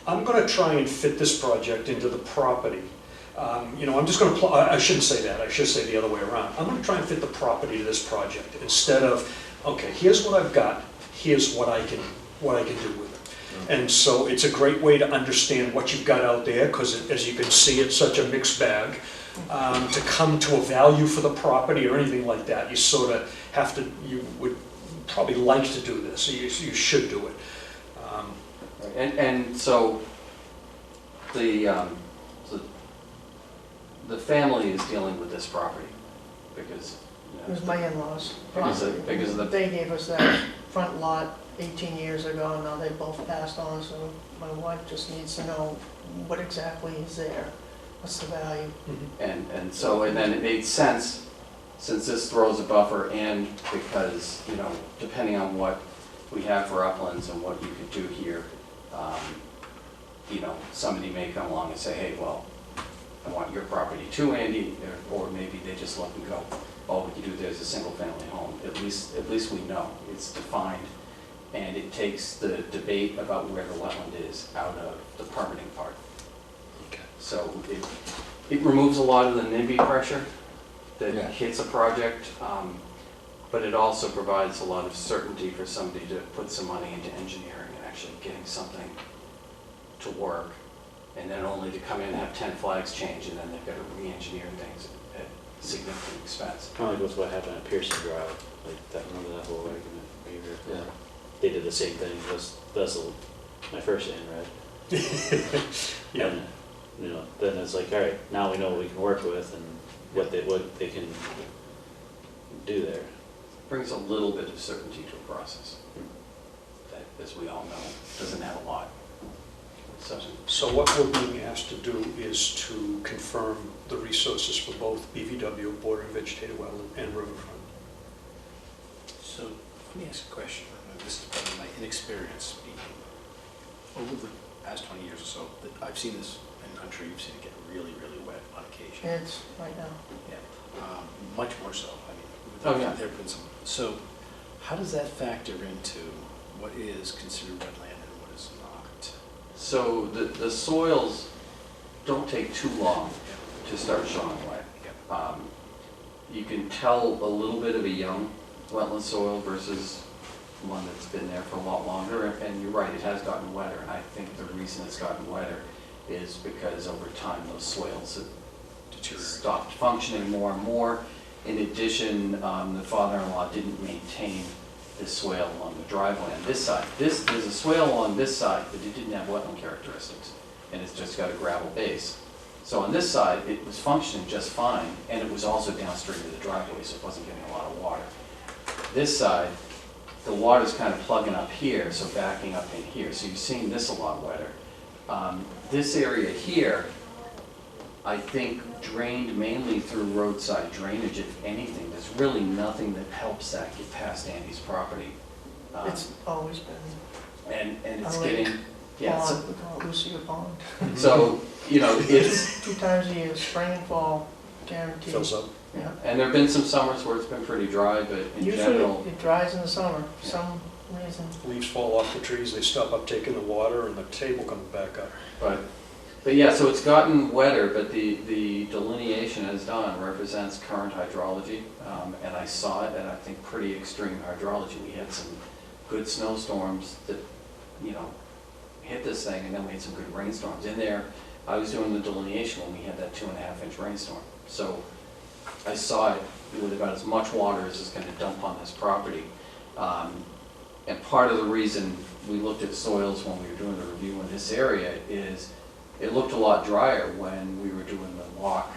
I'm gonna try and fit this project into the property. You know, I'm just gonna, I shouldn't say that, I should say the other way around. I'm gonna try and fit the property to this project instead of, okay, here's what I've got, here's what I can do with it. And so it's a great way to understand what you've got out there, because as you can see, it's such a mixed bag. To come to a value for the property or anything like that, you sort of have to, you would probably like to do this, so you should do it. And so the family is dealing with this property because, you know, It was my in-laws. because of the, They gave us that front lot 18 years ago, and now they both passed on, so my wife just needs to know what exactly is there, what's the value. and then it made sense, since this throws a buffer in, because, you know, depending on what we have for uplands and what you could do here, you know, somebody may come along and say, hey, well, I want your property too, Andy, or maybe they just look and go, all we can do there's a single family home. At least we know, it's defined, and it takes the debate about where the wetland is out of the permitting part. So it removes a lot of the NIMBY pressure that hits a project, but it also provides a lot of certainty for somebody to put some money into engineering and actually getting something to work, and then only to come in and have 10 flags change, and then they've got to re-engineer things at significant expense. Kind of like with what happened at Pearson Drive, like that, remember that whole argument? Yeah. They did the same thing, that's my first in, right? Yeah. And, you know, then it's like, all right, now we know what we can work with and what they can do there. Brings a little bit of certainty to a process that, as we all know, doesn't have a lot. So what we're being asked to do is to confirm the resources for both BVW, Border and Vegetated Wetland, and Riverfront. So, let me ask a question. This is probably my inexperience speaking. Over the past 20 years or so, I've seen this in the country, you've seen it get really, really wet on occasion. It's right now. Yeah, much more so. I mean, Oh, yeah. there have been some. So, how does that factor into what is considered wetland and what is not? So the soils don't take too long to start showing wet. You can tell a little bit of a young wetland soil versus one that's been there for a lot longer, and you're right, it has gotten wetter, and I think the reason it's gotten wetter is because over time those soils have stopped functioning more and more. In addition, the father-in-law didn't maintain this swale along the driveway on this side. There's a swale on this side, but it didn't have wetland characteristics, and it's just got a gravel base. So on this side, it was functioning just fine, and it was also downstream of the driveway, so it wasn't getting a lot of water. This side, the water's kind of plugging up here, so backing up in here, so you're seeing this a lot wetter. This area here, I think, drained mainly through roadside drainage. If anything, there's really nothing that helps that get past Andy's property. It's always been. And it's a lake, getting, yeah. Pond, we call it Lucia Pond. So, you know, it's 2 times a year, spring and fall, guaranteed. Fills up. Yeah. and there have been some summers where it's been pretty dry, but in Usually general, it dries in the summer, for some reason. Leaves fall off the trees, they stop up taking the water, and the table comes back up. but But yeah, so it's gotten wetter, but the delineation as done represents current hydrology. And I saw it at, I think, pretty extreme hydrology. We had some good snowstorms that, you know, hit this thing, and then we had some good rainstorms. In there, I was doing the delineation when we had that 2.5-inch rainstorm. So I saw it with about as much water as is going to dump on this property. And part of the reason we looked at soils when we were doing the review in this area is it looked a lot drier when we were doing the walk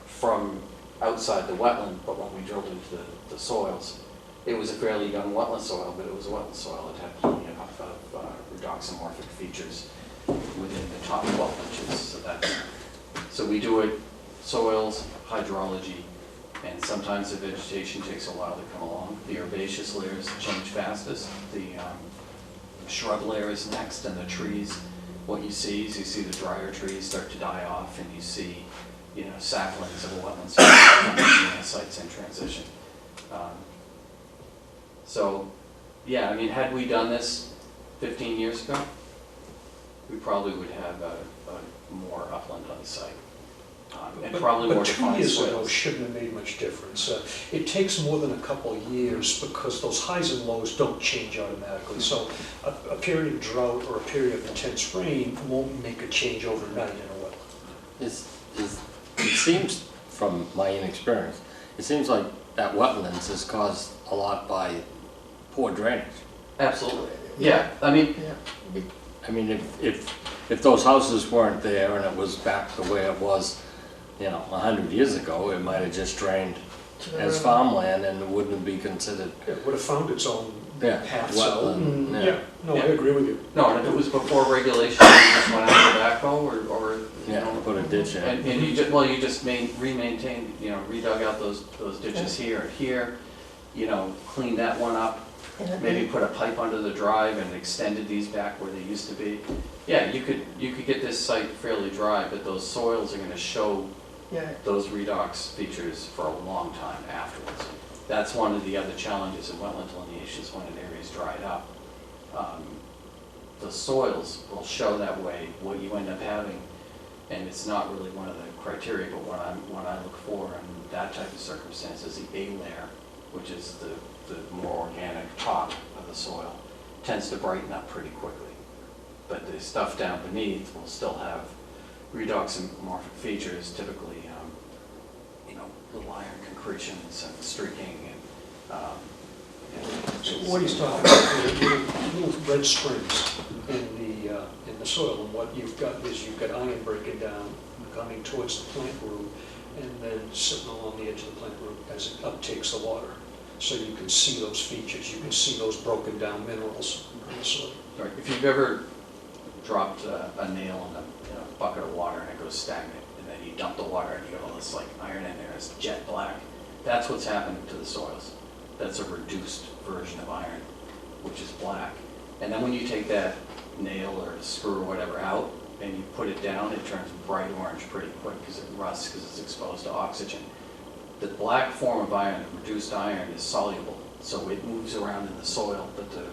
from outside the wetland, but when we drilled into the soils, it was a fairly young wetland soil, but it was a wetland soil. It had plenty of redoxomorphic features within the top 12 inches. So we do it soils, hydrology, and sometimes the vegetation takes a while to come along. The herbaceous layers change fastest. The shrub layer is next, and the trees, what you see is you see the drier trees start to die off, and you see, you know, saplings of a wetland soil sites in transition. So, yeah, I mean, had we done this 15 years ago, we probably would have a more upland on the site. And probably more defined But 2 years ago soils. shouldn't have made much difference. It takes more than a couple of years because those highs and lows don't change automatically. So a period of drought or a period of intense rain won't make a change overnight in a wetland. It seems, from my inexperience, it seems like that wetlands is caused a lot by poor drainage. Absolutely. Yeah, I mean, if those houses weren't there and it was back the way it was, you know, 100 years ago, it might have just drained as farmland and it wouldn't be considered. It would have found its own Yeah, paths out. wetland, yeah. Yeah, no, I agree with you. no, and if it was before regulation, you just went out with a backhoe or you Yeah, know, put a ditch in. and you just re-maintained, you know, redug out those ditches here and here, you know, cleaned that one up, maybe put a pipe under the drive and extended these back where they used to be. Yeah, you could get this site fairly dry, but those soils are going to show those redox features for a long time afterwards. That's one of the other challenges in wetland delineations when an area is dried up. The soils will show that way what you end up having, and it's not really one of the criteria, but what I look for in that type of circumstance is the A layer, which is the more organic top of the soil, tends to brighten up pretty quickly. But the stuff down beneath will still have redoxomorphic features, typically, you know, little iron concretions and streaking So what he's talking about, little red springs in the soil, and what you've got is you've got iron breaking down, coming towards the plant root, and then sitting along the edge of the plant root as it uptakes the water. So you can see those features, you can see those broken down minerals in the soil. Right. If you've ever dropped a nail in a bucket of water and it goes stagnant, and then you dump the water and you get all this like iron in there, it's jet black. That's what's happening to the soils. That's a reduced version of iron, which is black. And then when you take that nail or screw or whatever out and you put it down, it turns bright orange pretty quick because it rusts because it's exposed to oxygen. The black form of iron, the reduced iron, is soluble, so it moves around in the soil, but the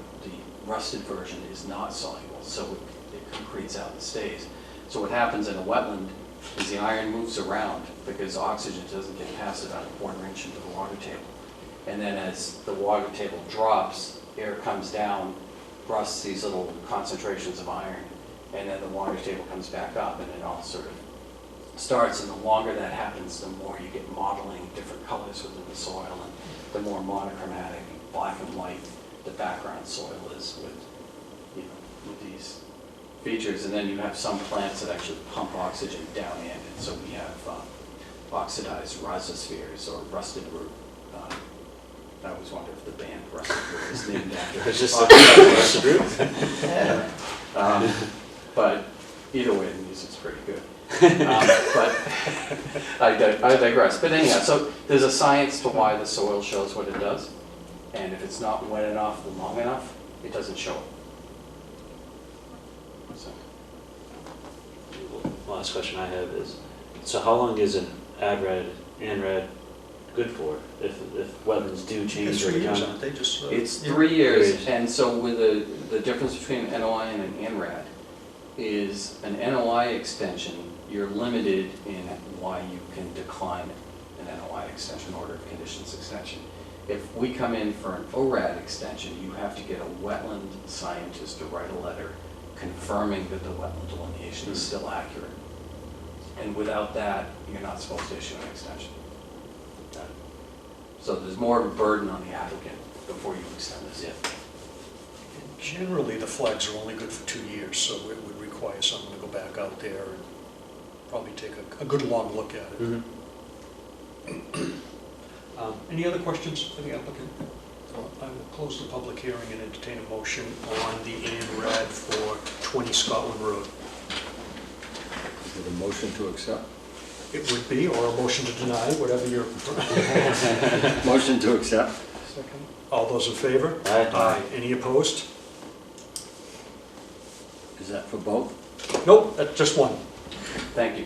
rusted version is not soluble, so it concretes out and stays. So what happens in a wetland is the iron moves around because oxygen doesn't get past about a quarter inch into the water table. And then as the water table drops, air comes down, rusts these little concentrations of iron, and then the water table comes back up, and it all sort of starts. And the longer that happens, the more you get modeling different colors within the soil, and the more monochromatic, black and white the background soil is with these features. And then you have some plants that actually pump oxygen down in, and so we have oxidized rhizospheres or rusted root. I always wonder if the band Rusted Root is named after. It's just Rusted Root. But either way, the music's pretty good. But I digress. But anyhow, so there's a science to why the soil shows what it does, and if it's not wet enough, long enough, it doesn't show it. So. Last question I have is, so how long is an ANRAD good for if wetlands do change? It's 3 years, aren't they? Just, it's 3 years, and so with the difference between NOI and an ANRAD is an NOI extension, you're limited in why you can decline an NOI extension, order of conditions extension. If we come in for an ORAD extension, you have to get a wetland scientist to write a letter confirming that the wetland delineation is still accurate. And without that, you're not supposed to issue an extension. So there's more of a burden on the applicant before you extend this. Generally, the flags are only good for 2 years, so it would require someone to go back out there and probably take a good long look at it. Any other questions for the applicant? I will close the public hearing and entertain a motion on the ANRAD for 20 Scotland Road. Is it a motion to accept? It would be, or a motion to deny, whatever you're Motion to accept. Second. All those in favor? Aye. Any opposed? Is that for both? Nope, that's just one. Thank you.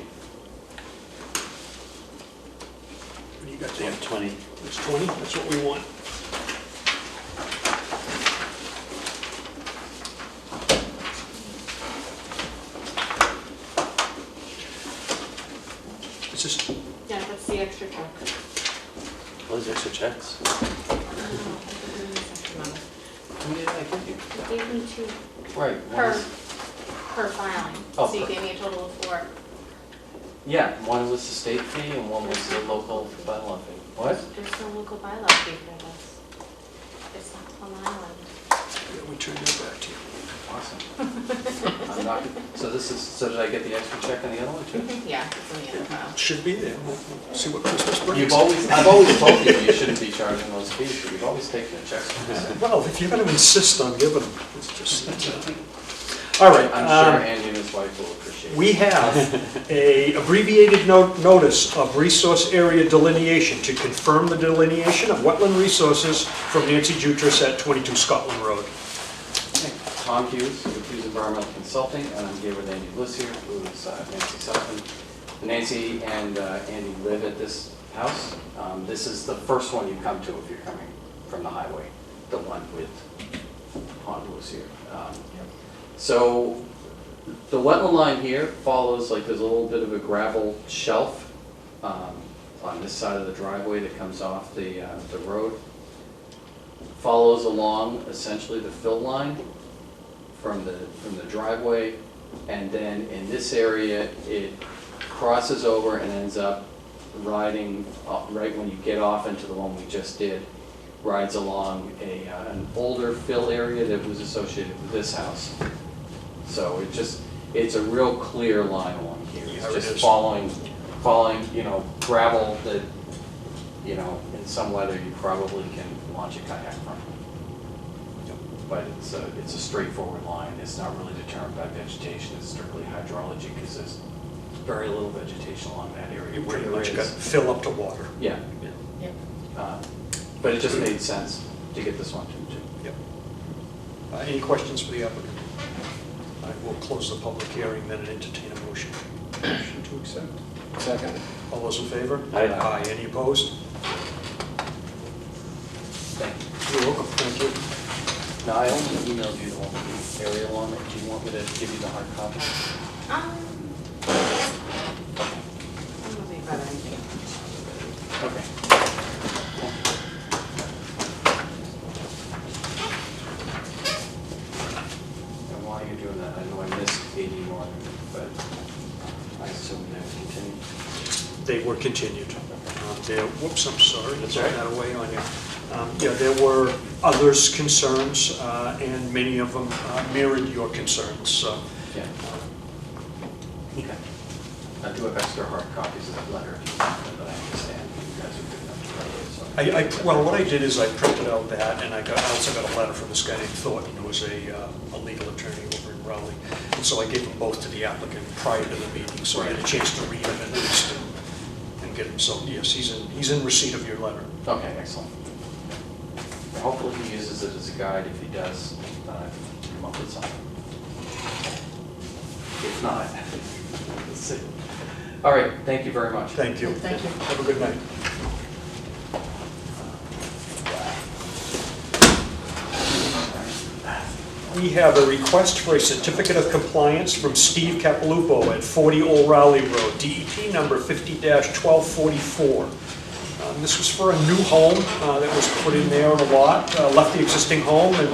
What do you got there? 20. It's 20, that's what we want. It's just, Yeah, that's the extra check. What is extra checks? When did I give you? I gave them two Right. per filing, Oh, so you per- gave me a total of 4. Yeah, one was the state fee and one was the local bylaw fee. What? There's no local bylaw fee for this. It's not Plum Island. yeah, we turn that back to you. Awesome. I'm not, so this is, so did I get the extra check on the other one too? Yeah, it's in the other file. Should be there. We'll see what Christmas brings. I've always told you you shouldn't be charging those fees, but you've always taken the checks from us. Well, if you're going to insist on giving them, it's just... All right. I'm sure Andy and his wife will appreciate it. We have a abbreviated notice of resource area delineation to confirm the delineation of wetland resources from Nancy Jutras at 22 Scotland Road. Tom Hughes, with Hughes Environmental Consulting, and I'm here with Andy Bliss here, who is Nancy Sussman. Nancy and Andy live at this house. This is the first one you come to if you're coming from the highway, the one with Honolulu's here. So the wetland line here follows, like, there's a little bit of a gravel shelf on this side of the driveway that comes off the road. Follows along essentially the fill line from the driveway, and then in this area it crosses over and ends up riding right when you get off into the one we just did, rides along an older fill area that was associated with this house. So it's a real clear line along here. It's Yeah, it just is. following, gravel that, in some weather you probably can launch a kayak from. But it's a straightforward line. It's not really determined by vegetation. It's strictly hydrology because there's very little vegetation along that area. You Where pretty there much got is- to fill up to water. Yeah. Yep. But it just made sense to get this one too. Yep. Any questions for the applicant? I will close the public hearing, then entertain a motion. Motion to accept. Second. All those in favor? Aye. Any opposed? Thank you. You're welcome, thank you. Now, I only emailed you the one with the area along it. Do you want me to give you the hard copy? I'm moving about anything. Okay. And while you're doing that, I know I missed 81, but I assume they've continued. They were continued. Whoops, I'm sorry, That's throwing all right. that away on you. Yeah, there were others' concerns, and many of them mirrored your concerns, so. Yeah. Okay. I do have extra hard copies of that letter, if you want, but I understand you guys are good enough to write it, so. Well, what I did is I printed out that, and I also got a letter from this guy named Thornton, who was a legal attorney over in Raleigh. And so I gave them both to the applicant prior to the meeting, so I had a chance to read them at least and get them. So yes, he's in receipt of your letter. Okay, excellent. Hopefully he uses it as a guide. If he does, come up with something. If not, we'll see. All right, thank you very much. Thank you. Thank you. Have a good night. we have a request for a certificate of compliance from Steve Capilupo at 40 Old Raleigh Road, DEP number 50-1244. This was for a new home that was put in there on a lot, left the existing home, and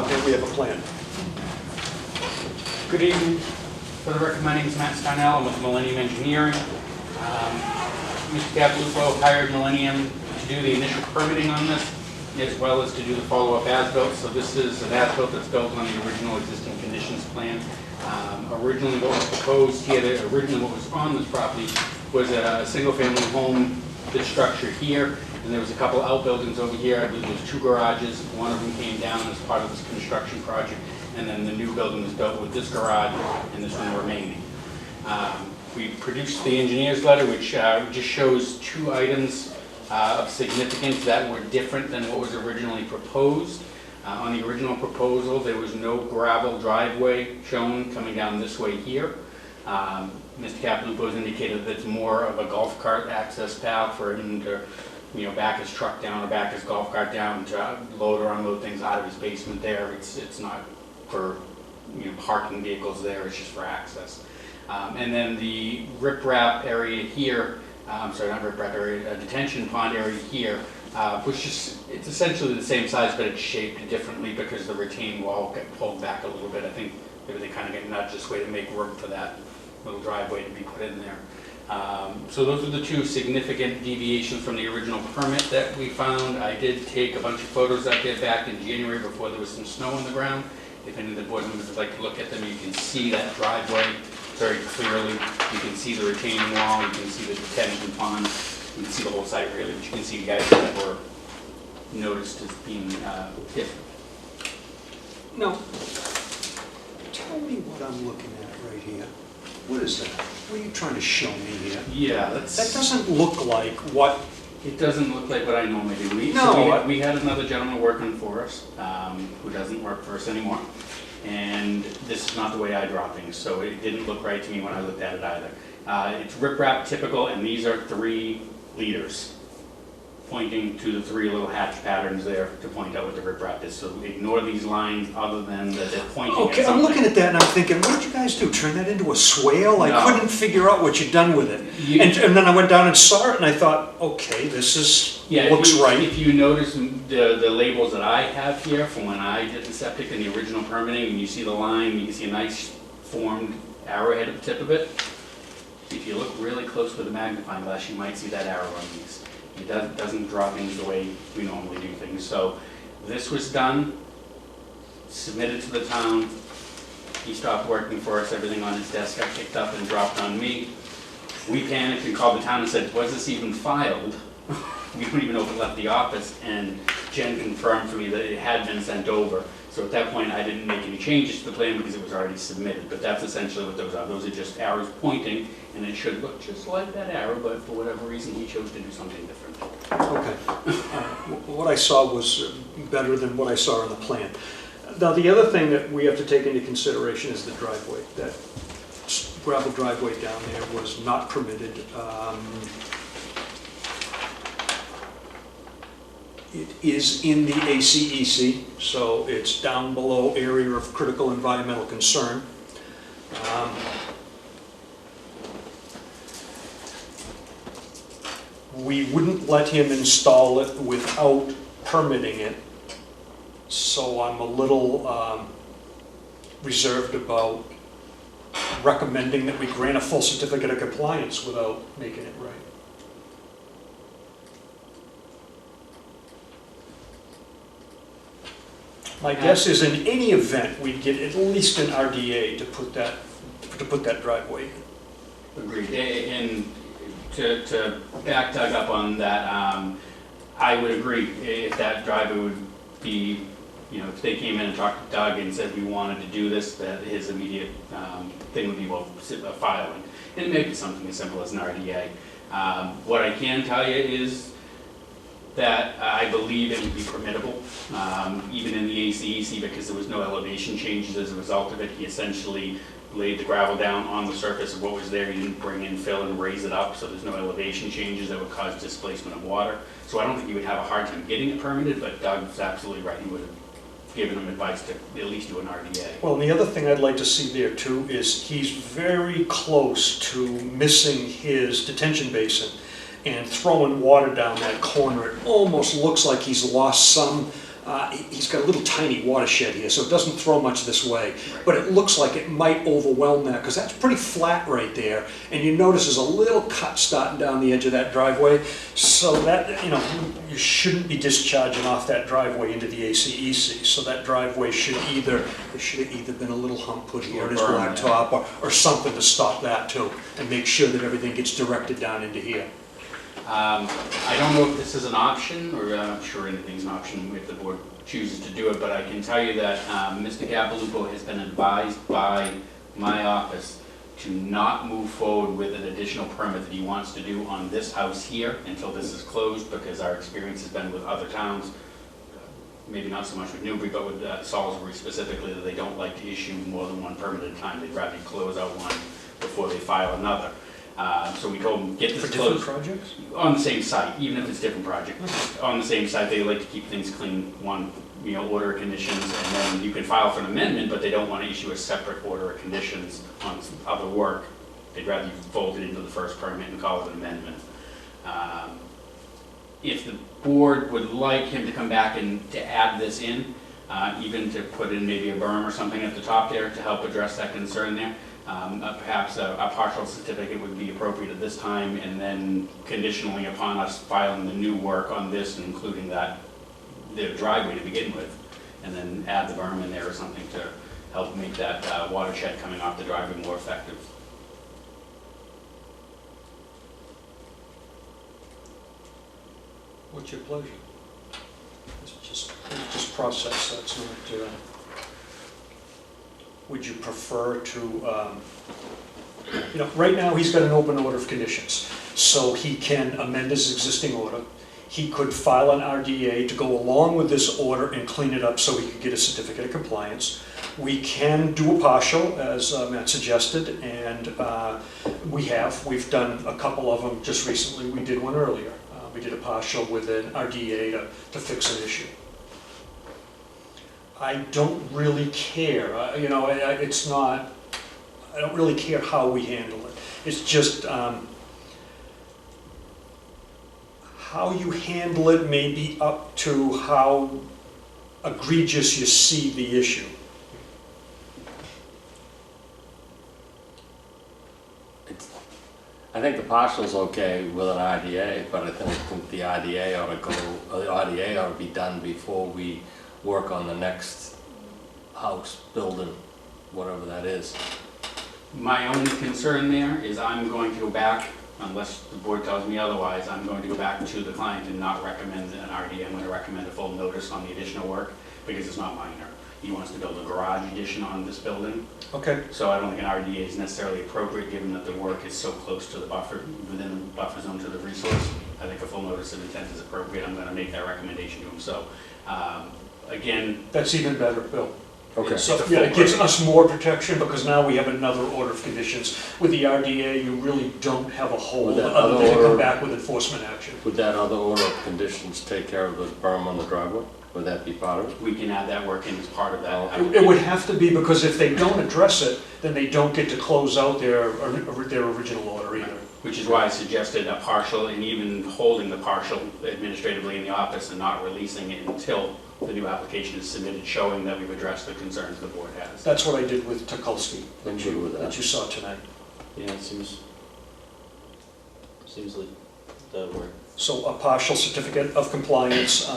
here we have a plan. Good evening. For the record, my name is Matt Starnell. I'm with Millennium Engineering. Mr. Capilupo hired Millennium to do the initial permitting on this, as well as to do the follow-up as-built. So this is an as-built that's built on the original existing conditions plan. Originally what was proposed here, originally what was on this property was a single-family home that's structured here, and there was a couple outbuildings over here. I believe there's 2 garages. One of them came down as part of this construction project, and then the new building was built with this garage and this one remaining. We produced the engineer's letter, which just shows 2 items of significance that were different than what was originally proposed. On the original proposal, there was no gravel driveway shown coming down this way here. Mr. Capilupo has indicated that it's more of a golf cart access path for him to, back his truck down or back his golf cart down to load or unload things out of his basement there. It's not for parking vehicles there, it's just for access. And then the riprap area here, sorry, not riprap area, detention pond area here, which it's essentially the same size, but it's shaped differently because the retaining wall got pulled back a little bit. I think maybe they kind of get nudged this way to make room for that little driveway to be put in there. So those are the 2 significant deviations from the original permit that we found. I did take a bunch of photos out there back in January before there was some snow on the ground. If any of the board members would like to look at them, you can see that driveway very clearly. You can see the retaining wall, you can see the detention pond, you can see the whole site really, but you can see the guys that were noticed as being hit. Now, tell me what I'm looking at right here. What is that? What are you trying to show me here? Yeah, That doesn't look like what... It doesn't look like what I normally do. We had another gentleman working for us who doesn't work for us anymore. And this is not the way I draw things, so it didn't look right to me when I looked at it either. It's riprap typical, and these are 3 leaders pointing to the 3 little hatch patterns there to point out what the riprap is. So ignore these lines other than that they're pointing at Okay, something. I'm looking at that and I'm thinking, what did you guys do? Turn that into a swale? I couldn't figure out what you'd done with it. And then I went down and saw it and I thought, okay, this looks right. If you notice the labels that I have here from when I did the septic and the original permitting, and you see the line, you can see a nice formed arrowhead at the tip of it. If you look really close with a magnifying glass, you might see that arrow on these. It doesn't draw things the way we normally do things. So this was done, submitted to the town. He stopped working for us. Everything on his desk got picked up and dropped on me. We panicked and called the town and said, was this even filed? We don't even know if it left the office. And Jen confirmed for me that it had been sent over. So at that point, I didn't make any changes to the plan because it was already submitted. But that's essentially what those are. Those are just arrows pointing, and it should look just like that arrow, but for whatever reason, he chose to do something different. Okay. What I saw was better than what I saw in the plan. Now, the other thing that we have to take into consideration is the driveway. That gravel driveway down there was not permitted. It is in the ACEC, so it's down below area of critical environmental concern. We wouldn't let him install it without permitting it, so I'm a little reserved about recommending that we grant a full certificate of compliance without making it right. My guess is in any event, we'd get at least an RDA to put that driveway in. Agreed. And to back Doug up on that, I would agree if that driveway would be, if they came in and talked to Doug and said we wanted to do this, that his immediate thing would be, well, filing. And it may be something as simple as an RDA. What I can tell you is that I believe it would be permittable, even in the ACEC, because there was no elevation changes as a result of it. He essentially laid the gravel down on the surface of what was there. He didn't bring in fill and raise it up, so there's no elevation changes that would cause displacement of water. So I don't think he would have a hard time getting it permitted, but Doug's absolutely right. He would have given him advice to at least do an RDA. Well, and the other thing I'd like to see there too is he's very close to missing his detention basin and throwing water down that corner. It almost looks like he's lost some. He's got a little tiny watershed here, so it doesn't throw much this way. But it looks like it might overwhelm that, because that's pretty flat right there. And you notice there's a little cut starting down the edge of that driveway. So that, you know, you shouldn't be discharging off that driveway into the ACEC. So that driveway should either, there should have either been a little hump put here in his blacktop or something to stop that too, and make sure that everything gets directed down into here. I don't know if this is an option, or I'm sure anything's an option if the board chooses to do it, but I can tell you that Mr. Gapalupo has been advised by my office to not move forward with an additional permit that he wants to do on this house here until this is closed, because our experience has been with other towns, maybe not so much with Newbury, but with Salisbury specifically, that they don't like to issue more than one permit at a time. They'd rather close out one before they file another. So we told them, get this closed. For different projects? On the same site, even if it's different projects. On the same site, they like to keep things clean, one, you know, order of conditions, and then you can file for an amendment, but they don't want to issue a separate order of conditions on some other work. They'd rather you fold it into the first permit and call it an amendment. If the board would like him to come back and to add this in, even to put in maybe a berm or something at the top there to help address that concern there, perhaps a partial certificate would be appropriate at this time, and then conditionally upon us filing the new work on this, including that, the driveway to begin with, and then add the berm in there or something to help make that watershed coming off the driveway more effective. What's your pleasure? Let's just process, that's not, would you prefer to, you know, right now he's got an open order of conditions, so he can amend his existing order. He could file an RDA to go along with this order and clean it up so he could get a certificate of compliance. We can do a partial, as Matt suggested, and we've done a couple of them just recently. We did one earlier. We did a partial with an RDA to fix an issue. I don't really care, you know, it's not, I don't really care how we handle it. It's just how you handle it may be up to how egregious you see the issue. I think the partial's okay with an RDA, but I think the RDA ought to be done before we work on the next house, building, whatever that is. My only concern there is I'm going to go back, unless the board tells me otherwise, I'm going to go back to the client and not recommend an RDA. I'm going to recommend a full notice on the additional work, because it's not minor. He wants to build a garage addition on this building. Okay. So I don't think an RDA is necessarily appropriate, given that the work is so close to the buffer, within the buffer zone to the resource. I think a full notice of intent is appropriate. I'm going to make that recommendation to him. So, again. That's even better, Bill. Okay. So, yeah, it gives us more protection, because now we have another order of conditions. With the RDA, you really don't have a hold other than to come back with enforcement action. Would that other order of conditions take care of the berm on the driveway? Would that be part of it? We can add that work in as part of that. It would have to be, because if they don't address it, then they don't get to close out their original order either. Which is why I suggested a partial, and even holding the partial administratively in the office and not releasing it until the new application is submitted, showing that we've addressed the concerns the board has. That's what I did with Tukulski, I'm good with that. that you saw tonight. Yeah, it seems like that work. So a partial certificate of compliance,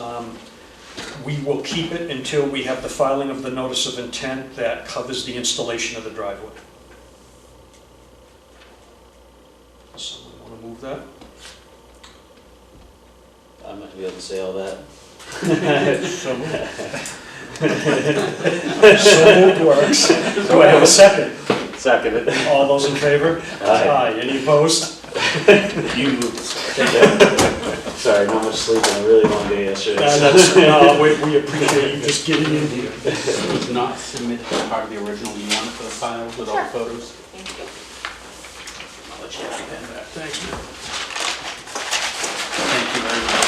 we will keep it until we have the filing of the notice of intent that covers the installation of the driveway. Someone want to move that? I'm not gonna be able to say all that. So moved works. Do I have a second? Seconded. All those in favor? Aye. Any opposed? You moved. Sorry, not much sleep and a really long day yesterday. We appreciate you just getting in here. This was not submitted as part of the original. You want it for the file with all the photos? Thank you. I'll let you have your pen back. Thanks, man. Thank you very much.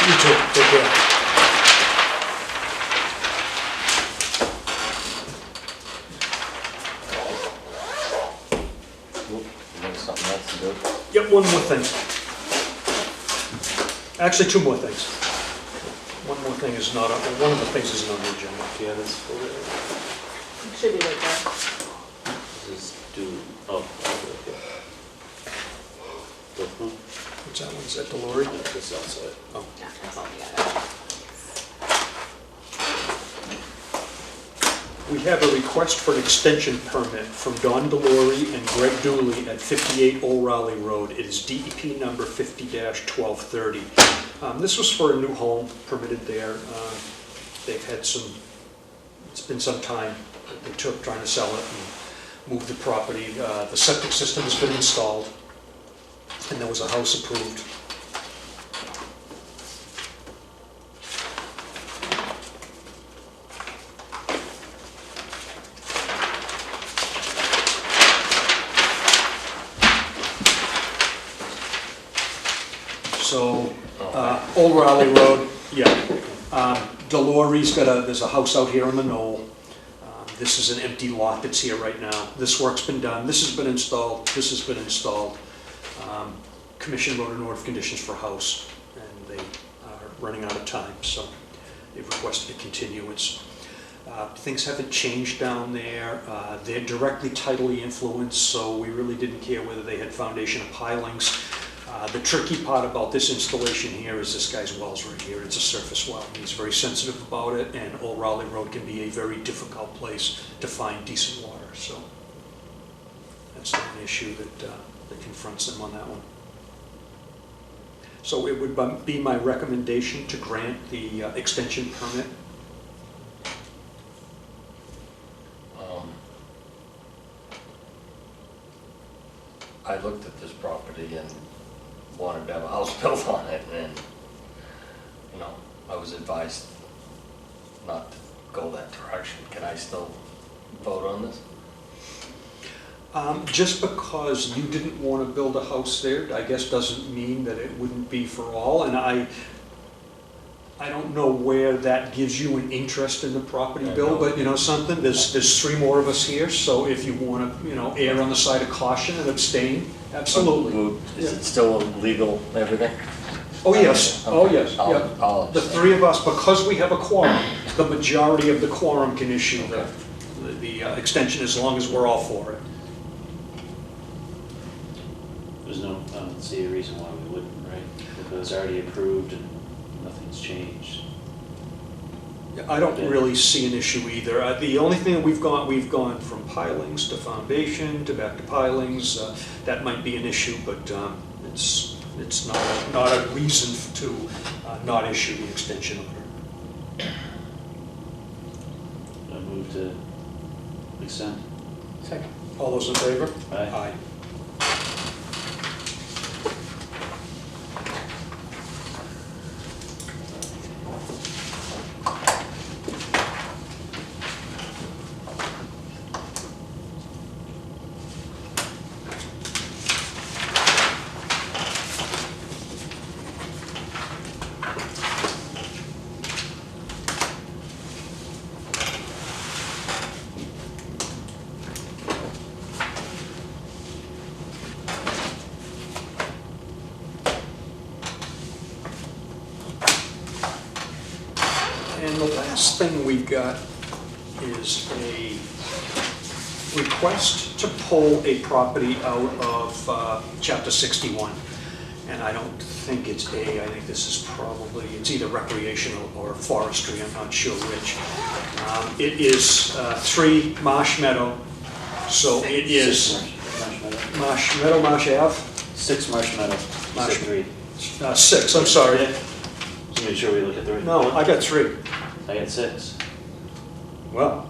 You too. Take care. You got something else to do? Yep, one more thing. Actually, two more things. One more thing is not, one of the things isn't on the agenda. Yeah, this folder, It should be right there. this is due, oh, okay. Both of them? What's that one, is that Delory? No, this outside. Oh. Yeah, that's all we got. We have a request for an extension permit from Don Delory and Greg Dooley at 58 Old Raleigh Road. It is DEP number 50-1230. This was for a new home permitted there. They've had some, it's been some time that they took trying to sell it and move the property. The septic system has been installed, and there was a house approved. So, Old Raleigh Road, yeah. Delory's there's a house out here on the knoll. This is an empty lot that's here right now. This work's been done, this has been installed, this has been installed. Commission wrote an order of conditions for house, and they are running out of time, so they've requested a continuance. Things haven't changed down there. They're directly tidally influenced, so we really didn't care whether they had foundation or pilings. The tricky part about this installation here is this guy's well's right here. It's a surface well. He's very sensitive about it, and Old Raleigh Road can be a very difficult place to find decent water. So that's an issue that confronts them on that one. So it would be my recommendation to grant the extension permit. I looked at this property and wanted to have a house built on it, and, you know, I was advised not to go that direction. Can I still vote on this? Just because you didn't want to build a house there, I guess doesn't mean that it wouldn't be for all, and I don't know where that gives you an interest in the property, Bill, but you know something, there's three more of us here, so if you want to, you know, err on the side of caution and abstain, absolutely. Is it still legal, everything? Oh, yes, oh, yes, yeah. I'll The three of us, because we have a quorum, the majority of the quorum can issue the extension as long as we're all for it. There's no, I don't see a reason why we wouldn't, right? If it was already approved and nothing's changed. I don't really see an issue either. The only thing we've gone from pilings to foundation to back to pilings. That might be an issue, but it's not a reason to not issue the extension order. I move to extend. Second. All those in favor? Aye. And the last thing we've got is a request to pull a property out of Chapter 61. And I don't think it's A, I think this is probably, it's either recreational or forestry, I'm not sure which. It is 3 Marsh Meadow, so it is Marsh Meadow, Marsh Ave? 6 Marsh Meadow. Marsh- 3. 6, I'm sorry. Just make sure we look at the right. No, I got 3. I got 6. Well.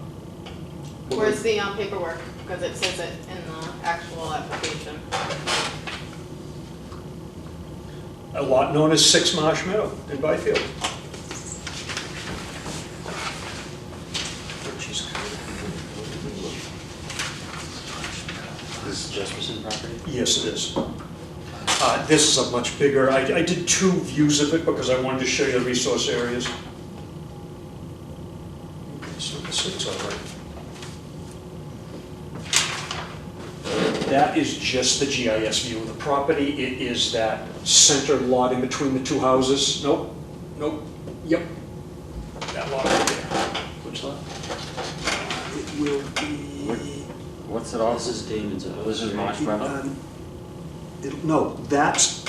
Where's the paperwork? Because it says it in the actual application. A lot known as 6 Marsh Meadow in Byfield. This is Jesperson property? Yes, it is. This is a much bigger, I did 2 views of it because I wanted to show you the resource areas. So this is all right. that is just the GIS view of the property. It is that center lot in between the two houses. Nope, nope, yep. That lot right there. Which lot? It will be, What's it on? This is Damon's. This is Marsh Meadow? no, that's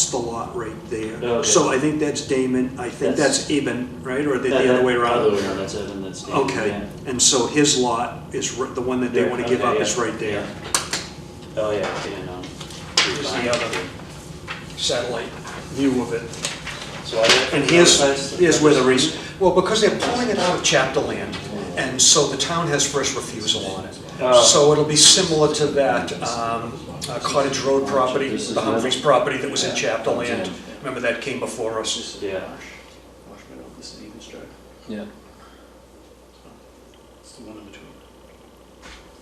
the lot right there. Oh, okay. So I think that's Damon, I think that's Eben, right, or the other way around? Other way around, that's Evan, that's Damon. Okay, yeah. and so his lot is, the one that they There, want to give okay, up is yeah, right there. yeah. Oh, yeah, and, Here's the other satellite view of it. So I. And here's where the reason, well, because they're pulling it out of chapter land, and so the town has first refusal on it. Oh. So it'll be similar to that Cottage Road property, the Humphreys property that was in chapter land. Remember that came before us? Yeah. Marsh Meadow, this is Eden's Drive. Yeah. It's the one in between.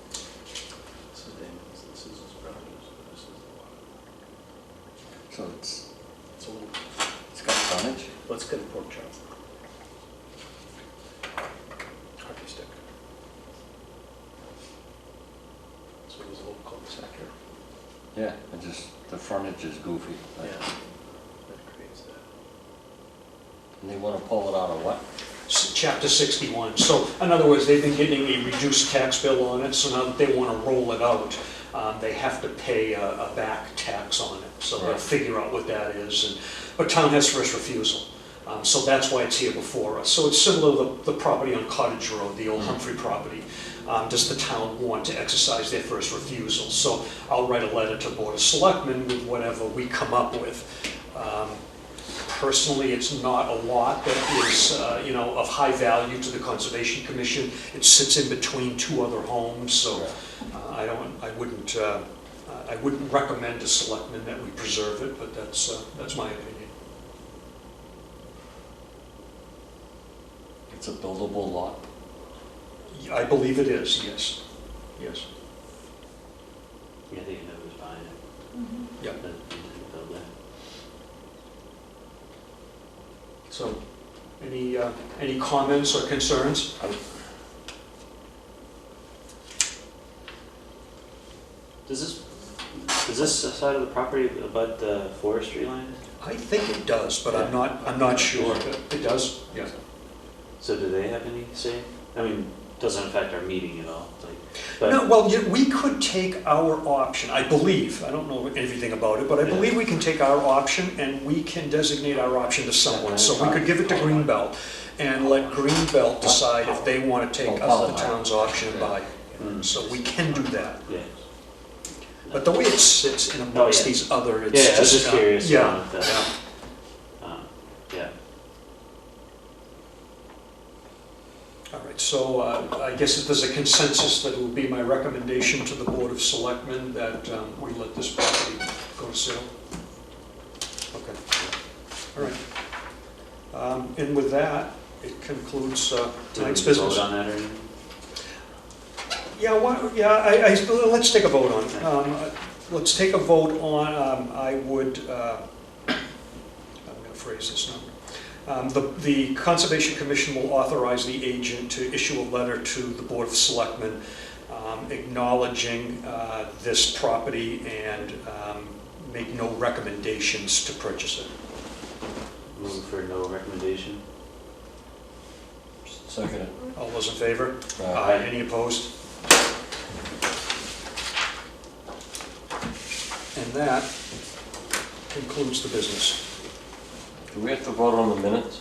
This is Damon's, this is his brother's, this is the lot. So it's It's a little, got frontage? let's get a pork chop. Hockey stick. So there's a little cul-de-sac here. Yeah, it just, the frontage is goofy. Yeah. That creates that. And they wanna pull it out of what? Chapter 61. So in other words, they've been getting a reduced tax bill on it, so now that they want to roll it out, they have to pay a back tax on it. So they'll figure out what that is. But town has first refusal. So that's why it's here before us. So it's similar to the property on Cottage Road, the old Humphrey property. Does the town want to exercise their first refusal? So I'll write a letter to Board of Selectmen with whatever we come up with. Personally, it's not a lot that is, of high value to the Conservation Commission. It sits in between two other homes, so I wouldn't recommend to selectmen that we preserve it, but that's my opinion. It's a buildable lot? I believe it is, yes, yes. Yeah, I think you know who's buying it. Yeah. Build that. So, any comments or concerns? Does this side of the property abut the forestry land? I think it does, but I'm not sure. It does? Yeah. So do they have any say? I mean, doesn't affect our meeting at all, but. No, well, we could take our option, I believe, I don't know everything about it, but I believe we can take our option and we can designate our option to someone. So we could give it to Greenbelt and let Greenbelt decide if they want to take up the town's option and buy it. So we can do that. Yeah. But the way it sits in amongst these other, it's just. Yeah, I was just curious. Yeah. Yeah. All right, so I guess if there's a consensus that it will be my recommendation to the Board of Selectmen that we let this property go to sale. Okay, all right. And with that, it concludes tonight's business. Vote on that or anything? Yeah, let's take a vote on it. Let's take a vote on, I'm going to phrase this now. The Conservation Commission will authorize the agent to issue a letter to the Board of Selectmen acknowledging this property and make no recommendations to purchase it. Move for no recommendation. Second. All those in favor? Aye. Any opposed? And that concludes the business. Do we have to vote on the minutes?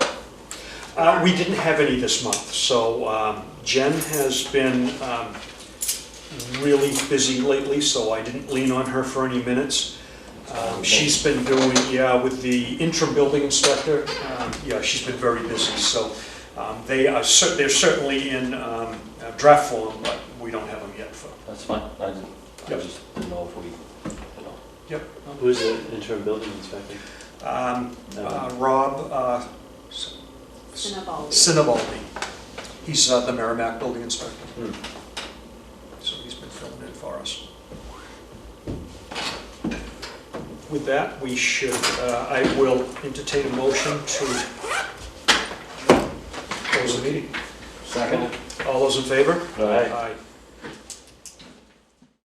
We didn't have any this month, so Jen has been really busy lately, so I didn't lean on her for any minutes. She's been doing, with the interim building inspector, she's been very busy, so they're certainly in draft form, but we don't have them yet for. That's fine, I just didn't know if we, Yep. Who's the interim building inspector? Rob Sinabaldi. He's the Merrimack building inspector. So he's been filling in for us. With that, we should, I will entertain a motion to close the meeting. Second. All those in favor? Aye. Aye.